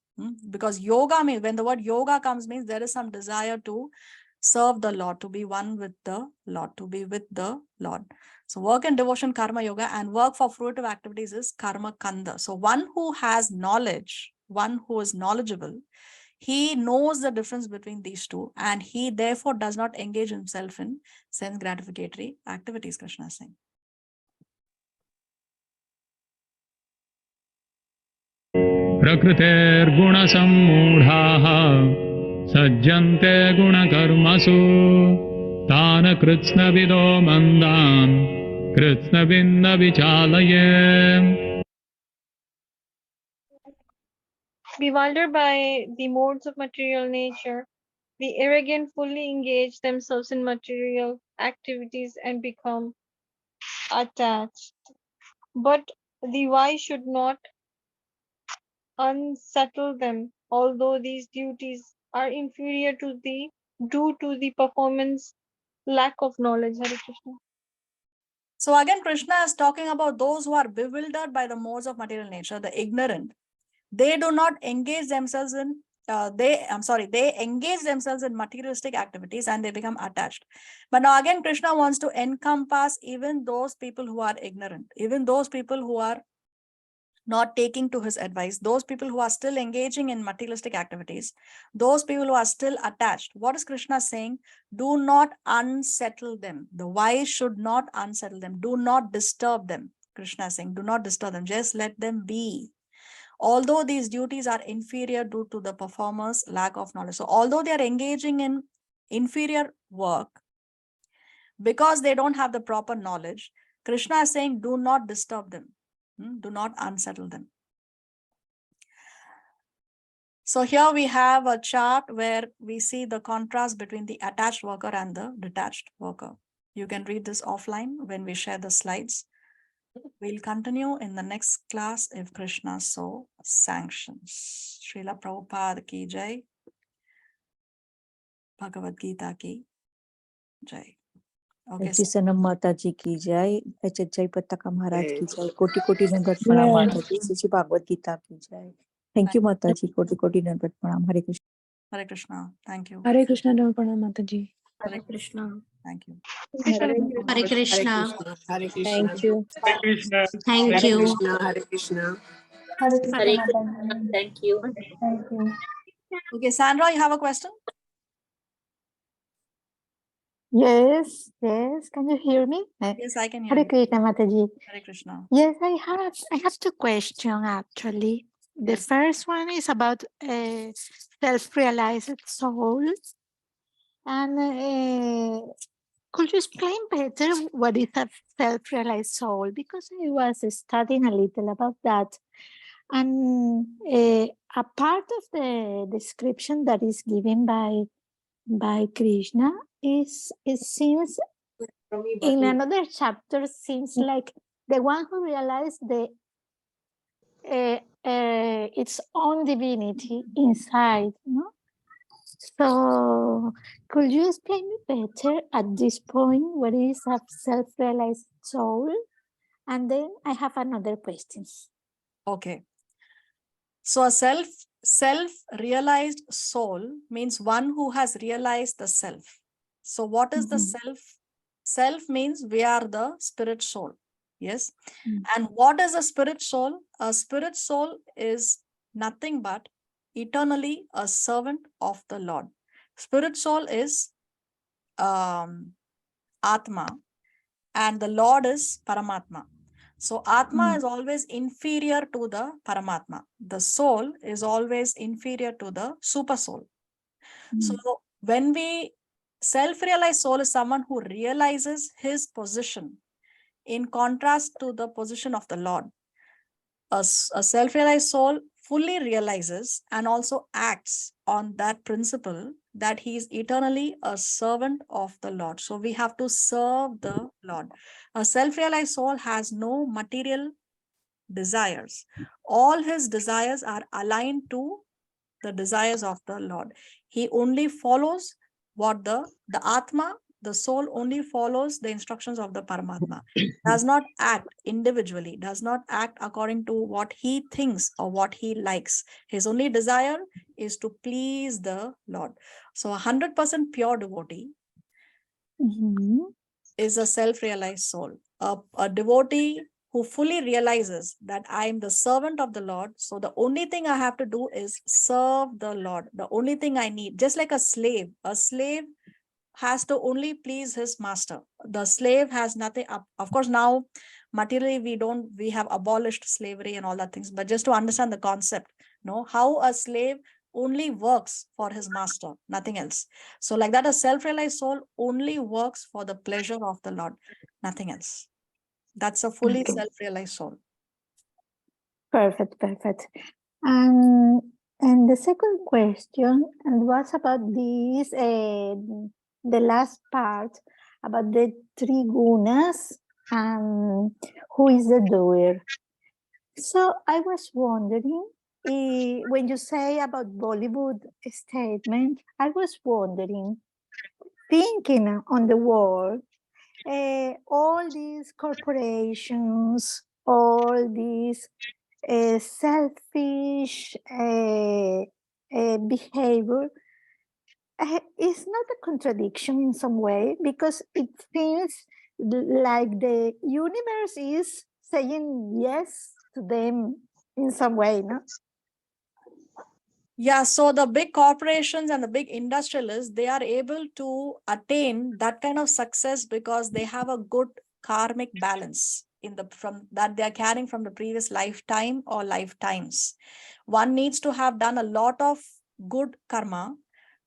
Speaker 1: because yoga means, when the word yoga comes, means there is some desire to serve the Lord, to be one with the Lord, to be with the Lord. So work and devotion, karma yoga, and work for fruitive activities is karma kanda. So one who has knowledge, one who is knowledgeable, he knows the difference between these two, and he therefore does not engage himself in sense gratificatory activities, Krishna is saying.
Speaker 6: प्रकृतेर्गुणसम्मूढाः सज्जन्ते गुणकर्मसु तान् कृत्स्नविदो मन्दान् कृत्स्नविन्न विचालये.
Speaker 5: Bewildered by the modes of material nature, the arrogant fully engage themselves in material activities and become attached. But the wise should not unsettle them, although these duties are inferior to the due to the performance lack of knowledge. Hare Krishna.
Speaker 1: So again, Krishna is talking about those who are bewildered by the modes of material nature, the ignorant. They do not engage themselves in, they engage themselves in materialistic activities and they become attached. But now again, Krishna wants to encompass even those people who are ignorant, even those people who are not taking to his advice, those people who are still engaging in materialistic activities, those people who are still attached. What is Krishna saying? Do not unsettle them. The wise should not unsettle them. Do not disturb them. Krishna is saying, do not disturb them. Just let them be. Although these duties are inferior due to the performer's lack of knowledge. So although they are engaging in inferior work, because they don't have the proper knowledge, Krishna is saying, do not disturb them. Do not unsettle them. So here we have a chart where we see the contrast between the attached worker and the detached worker. You can read this offline when we share the slides. We'll continue in the next class if Krishna so sanctions. Srila Prabhupada ki jai. Bhagavad Gita ki jai. Okay.
Speaker 9: जी सनम माता जी की जय, जय पताका महाराज की जय, कोटि कोटि दंडवत प्रणाम माता जी, श्री भागवत गीता की जय। थैंक यू माता जी, कोटि कोटि दंडवत प्रणाम। हरे Krishna.
Speaker 1: Hare Krishna. Thank you.
Speaker 7: Hare Krishna, Dhamma Pranam Mataji.
Speaker 3: Hare Krishna.
Speaker 1: Thank you.
Speaker 4: Hare
Speaker 10: Krishna.
Speaker 4: Krishna. Thank you.
Speaker 6: Hare Krishna.
Speaker 10: Thank
Speaker 6: Hare
Speaker 10: you.
Speaker 6: Krishna.
Speaker 10: Hare Krishna.
Speaker 3: Hare Krishna. Thank you.
Speaker 7: Thank you.
Speaker 1: Okay, Sandra, you have a question?
Speaker 11: Yes, yes. Can you hear me?
Speaker 1: Yes, I can hear
Speaker 11: Hare
Speaker 1: you.
Speaker 11: Krishna, Mataji.
Speaker 1: Hare Krishna.
Speaker 11: Yes, I have two questions actually. The
Speaker 1: Yes.
Speaker 11: first one is about self-realized soul, and could you explain better what is a self-realized soul? Because I was studying a little about that, and a part of the description that is given by Krishna is, it seems in another chapter, seems like the one who realized its own divinity inside, no? So could you explain me better at this point what is a self-realized soul? And then I have another question.
Speaker 1: Okay. So a self-realized soul means one who has realized the self. So what is the self? Self means we are the spirit soul. Yes. And what is a spirit soul? A spirit soul is nothing but eternally a servant of the Lord. Spirit soul is Atma and the Lord is Paramatma. So Atma is always inferior to the Paramatma. The soul is always inferior to the super soul. So when we self-realized soul is someone who realizes his position in contrast to the position of the Lord. A self-realized soul fully realizes and also acts on that principle that he is eternally a servant of the Lord. So we have to serve the Lord. A self-realized soul has no material desires. All his desires are aligned to the desires of the Lord. He only follows what the Atma, the soul only follows the instructions of the Paramatma, does not act individually, does not act according to what he thinks or what he likes. His only desire is to please the Lord. So 100% pure devotee is a self-realized soul. A devotee who fully realizes that I am the servant of the Lord. So the only thing I have to do is serve the Lord. The only thing I need, just like a slave has to only please his master. The slave has nothing. Of course, now materially we have abolished slavery and all that things, but just to understand the concept, how a slave only works for his master, nothing else. So like that, a self-realized soul only works for the pleasure of the Lord, nothing else. That's a fully self-realized soul.
Speaker 11: Perfect. And the second question was about this, the last part about the three gunas and who is the doer. So I was wondering when you say about Bollywood statement, I was wondering, thinking on the world, all these corporations, all these selfish behavior is not a contradiction in some way, because it feels like the universe is saying yes to them in some way, no?
Speaker 1: Yeah, so the big corporations and the big industrialists, they are able to attain that kind of success because they have a good karmic balance in the from that they are carrying from the previous lifetime or lifetimes. One needs to have done a lot of good karma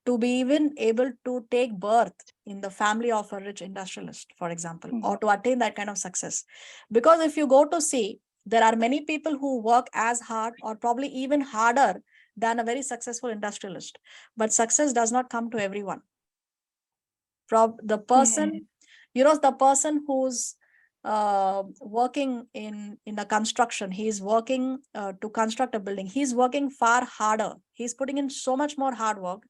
Speaker 1: to be even able to take birth in the family of a rich industrialist, for example, or to attain that kind of success. Because if you go to see, there are many people who work as hard or probably even harder than a very successful industrialist. But success does not come to everyone. The person, the person who's working in a construction, he's working to construct a building, he's working far harder. He's putting in so much more hard work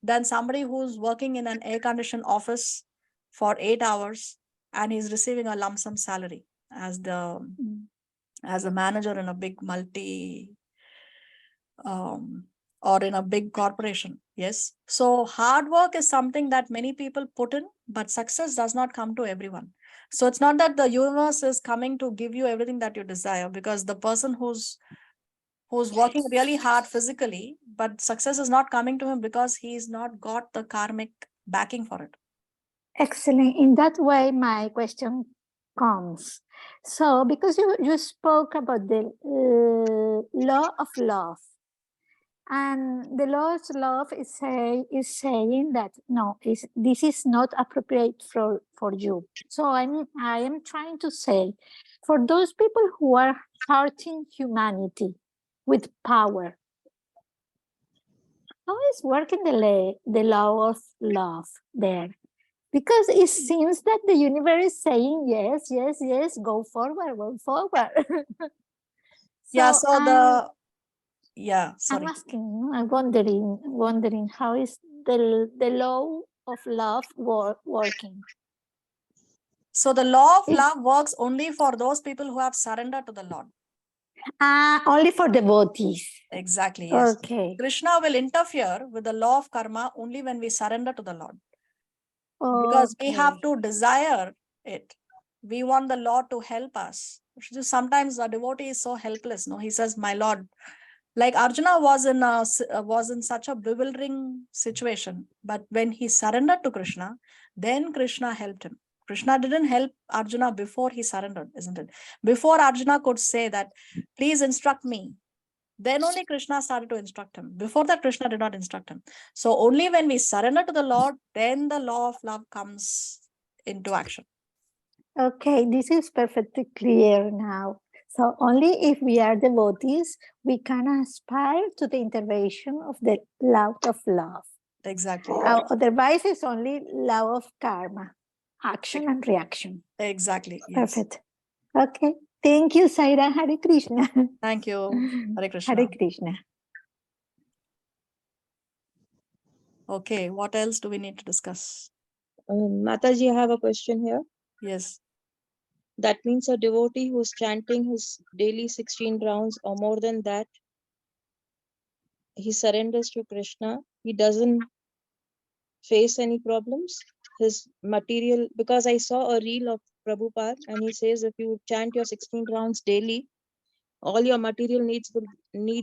Speaker 1: than somebody who's working in an air-conditioned office for 8 hours and he's receiving a lump sum salary as a manager in a big or in a big corporation. Yes. So hard work is something that many people put in, but success does not come to everyone. So it's not that the universe is coming to give you everything that you desire, because the person who's working really hard physically, but success is not coming to him because he's not got the karmic backing for it.
Speaker 11: Excellent. In that way, my question comes. So, because you spoke about the law of love, and the law of love is saying that no, this is not appropriate for you. So I am trying to say, for those people who are hurting humanity with power, how is working the law of love there? Because it seems that the universe is saying yes, yes, yes, go forward, go forward.
Speaker 1: Sorry.
Speaker 11: I'm asking, I'm wondering how is the law of love working?
Speaker 1: So the law of love works only for those people who have surrendered to the Lord.
Speaker 11: Only for devotees.
Speaker 1: Exactly, yes.
Speaker 11: Okay.
Speaker 1: Krishna will interfere with the law of karma only when we surrender to the Lord. Because we have to desire it. We want the Lord to help us. Sometimes a devotee is so helpless. No, he says, "My Lord," like Arjuna was in such a bewildering situation. But when he surrendered to Krishna, then Krishna helped him. Krishna didn't help Arjuna before he surrendered, isn't it? Before Arjuna could say that, "Please instruct me," then only Krishna started to instruct him. Before that, Krishna did not instruct him. So only when we surrender to the Lord, then the law of love comes into action.
Speaker 11: Okay, this is perfectly clear now. So only if we are devotees, we can aspire to the intervention of the law of love.
Speaker 1: Exactly.
Speaker 11: Otherwise, it's only law of karma, action and reaction.
Speaker 1: Exactly. Yes.
Speaker 11: Perfect. Okay. Thank you, Saira. Hare Krishna.
Speaker 1: Thank you. Hare Krishna.
Speaker 11: Hare Krishna.
Speaker 1: Okay, what else do we need to discuss?
Speaker 4: Mataji, I have a question here.
Speaker 1: Yes.
Speaker 4: That means a devotee who's chanting his daily 16 rounds or more than that, he surrenders to Krishna. He doesn't face any problems. His material, because I saw a reel of Prabhupada and he says if you chant your 16 rounds daily, all your material needs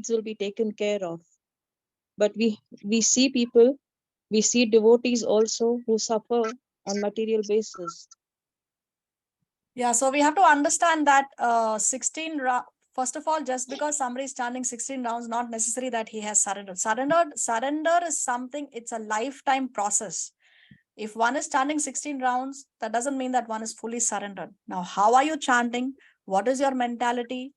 Speaker 4: will be taken care of. But we see people, we see devotees also who suffer on material basis.
Speaker 1: Yeah, so we have to understand that 16 rounds, first of all, just because somebody is standing 16 rounds, not necessary that he has surrendered. Surrender is something, it's a lifetime process. If one is chanting 16 rounds, that doesn't mean that one is fully surrendered. Now, how are you chanting? What is your mentality?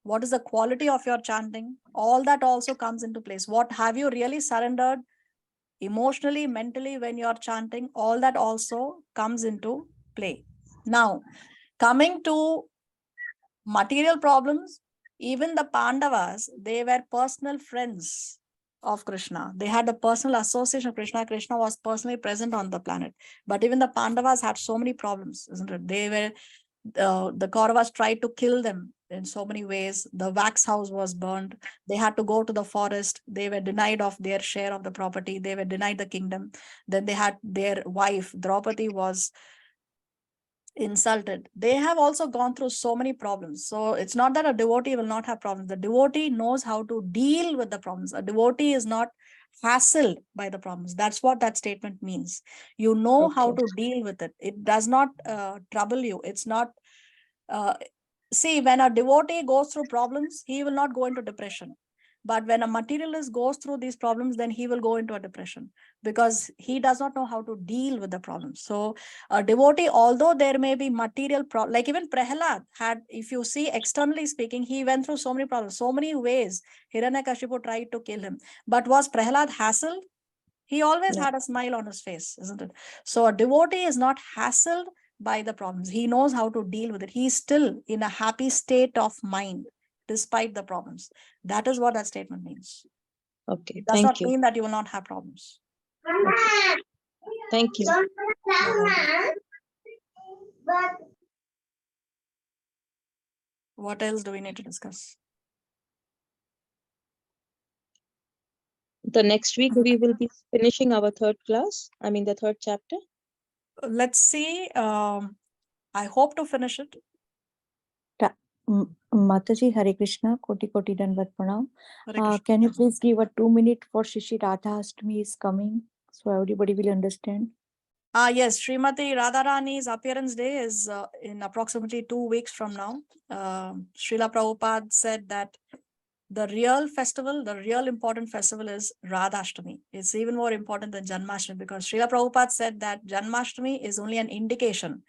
Speaker 1: What is the quality of your chanting? All that also comes into place. What have you really surrendered emotionally, mentally when you're chanting? All that also comes into play. Now, coming to material problems, Even the Pandavas, they were personal friends of Krishna. They had a personal association of Krishna. Krishna was personally present on the planet. But even the Pandavas had so many problems, isn't it? They were, the Kauravas tried to kill them in so many ways. The wax house was burned. They had to go to the forest. They were denied of their share of the property. They were denied the kingdom. Then they had their wife, Draupadi, was insulted. They have also gone through so many problems. So it's not that a devotee will not have problems. The devotee knows how to deal with the problems. A devotee is not hassled by the problems. That's what that statement means. You know how to deal with it. It does not trouble you. It's not, see, when a devotee goes through problems, he will not go into depression. But when a materialist goes through these problems, then he will go into a depression because he does not know how to deal with the problems. So a devotee, although there may be material problems, like even Prahlad had, if you see externally speaking, he went through so many problems, so many ways. Hiranyakashipu tried to kill him. But was Prahlad hassled? He always had a smile on his face, isn't it? So a devotee is not hassled by the problems. He knows how to deal with it. He's still in a happy state of mind despite the problems. That is what that statement means.
Speaker 4: Okay,
Speaker 1: It does not mean that you will not have problems.
Speaker 4: Okay. Thank you.
Speaker 1: What else do we need to discuss?
Speaker 4: The next week we will be finishing our third class. I mean the third chapter.
Speaker 1: Let's see. I hope to finish it.
Speaker 9: Mataji, Hare Krishna, Koti Koti Dandavat Pranam.
Speaker 1: Hare Krishna.
Speaker 9: Can you please give a 2-minute for Shishi Radha Ashtami is coming, so everybody will understand?
Speaker 1: Yes, Srimati Radharani's appearance day is in approximately 2 weeks from now. Srila Prabhupada said that the real festival, the real important festival is Radhashtami. It's even more important than Janmashtami because Srila Prabhupada said that Janmashtami is only an indication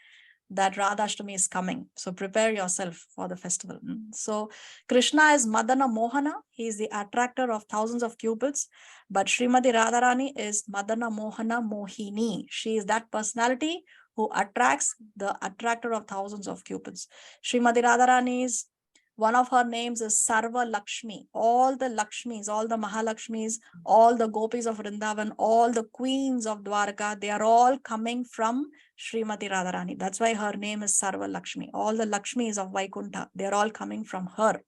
Speaker 1: that Radhashtami is coming. So prepare yourself for the festival. So Krishna is Madana Mohana. He is the attractor of thousands of cupids. But Srimati Radharani is Madana Mohana Mohini. She is that personality who attracts the attractor of thousands of cupids. Srimati Radharani is, one of her names is Sarva Lakshmi. All the Lakshmis, all the Mahalakshmis, all the gopis of Vrindavan, all the queens of Dwarka, they are all coming from Srimati Radharani. That's why her name is Sarva Lakshmi. All the Lakshmis of Vaikuntha, they are all coming from her.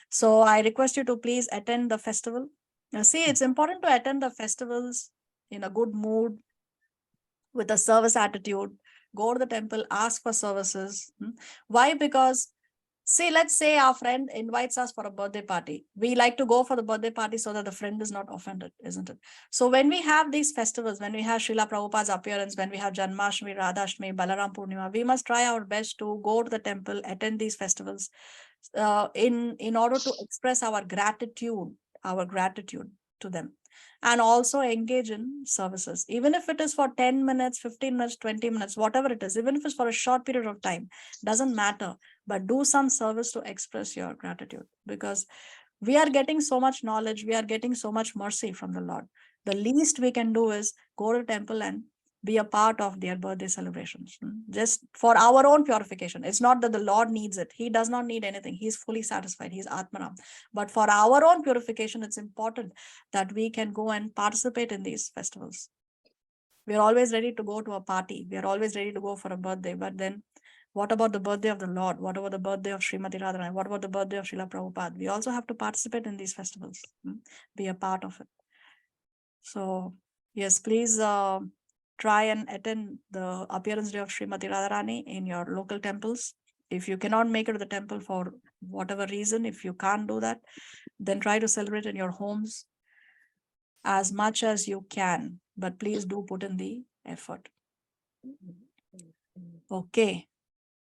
Speaker 1: So I request you to please attend the festival. Now, see, it's important to attend the festivals in a good mood, with a service attitude. Go to the temple, ask for services. Why? Because see, let's say our friend invites us for a birthday party. We like to go for the birthday party so that the friend is not offended, isn't it? So when we have these festivals, when we have Srila Prabhupada's appearance, when we have Janmashtami, Radhashtami, Balaram Purnima, we must try our best to go to the temple, attend these festivals in order to express our gratitude to them. And also engage in services, even if it is for 10 minutes, 15 minutes, 20 minutes, whatever it is, even if it's for a short period of time, doesn't matter, but do some service to express your gratitude, because we are getting so much knowledge, we are getting so much mercy from the Lord. The least we can do is go to the temple and be a part of their birthday celebrations, just for our own purification. It's not that the Lord needs it. He does not need anything. He's fully satisfied. He's Atmanam. But for our own purification, it's important that we can go and participate in these festivals. We're always ready to go to a party. We're always ready to go for a birthday. But then what about the birthday of the Lord? What about the birthday of Srimati Radharani? What about the birthday of Srila Prabhupada? We also have to participate in these festivals, be a part of it. So yes, please try and attend the appearance day of Srimati Radharani in your local temples. If you cannot make it to the temple for whatever reason, if you can't do that, then try to celebrate in your homes as much as you can. But please do put in the effort. Okay.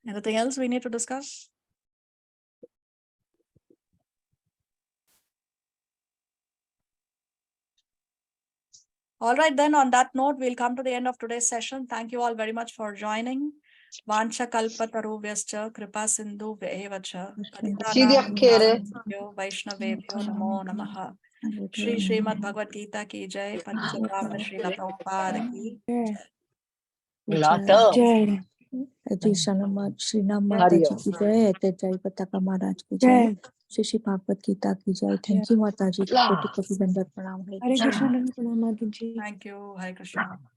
Speaker 1: Anything else we need to discuss? All right, then on that note, we'll come to the end of today's session. Thank you all very much for joining. Vancha kalpatarubhyascha kripa sindhu vevacha Vaishnavebhyo namo namaha. Shri Srimad Bhagavad Gita ki jai, Panchaparna Srila Prabhupada ki
Speaker 9: Jai. Ji Shanam Srinam Mataji ki jai, Jai Pataka Maharaj ki jai. Shri Shri Bhagwat Gita की जय। Thank you माता जी, कोटि कोटि दंडवत प्रणाम।
Speaker 7: हरे कृष्ण, दंड प्रणाम माता जी।
Speaker 1: Thank you. Hare Krishna.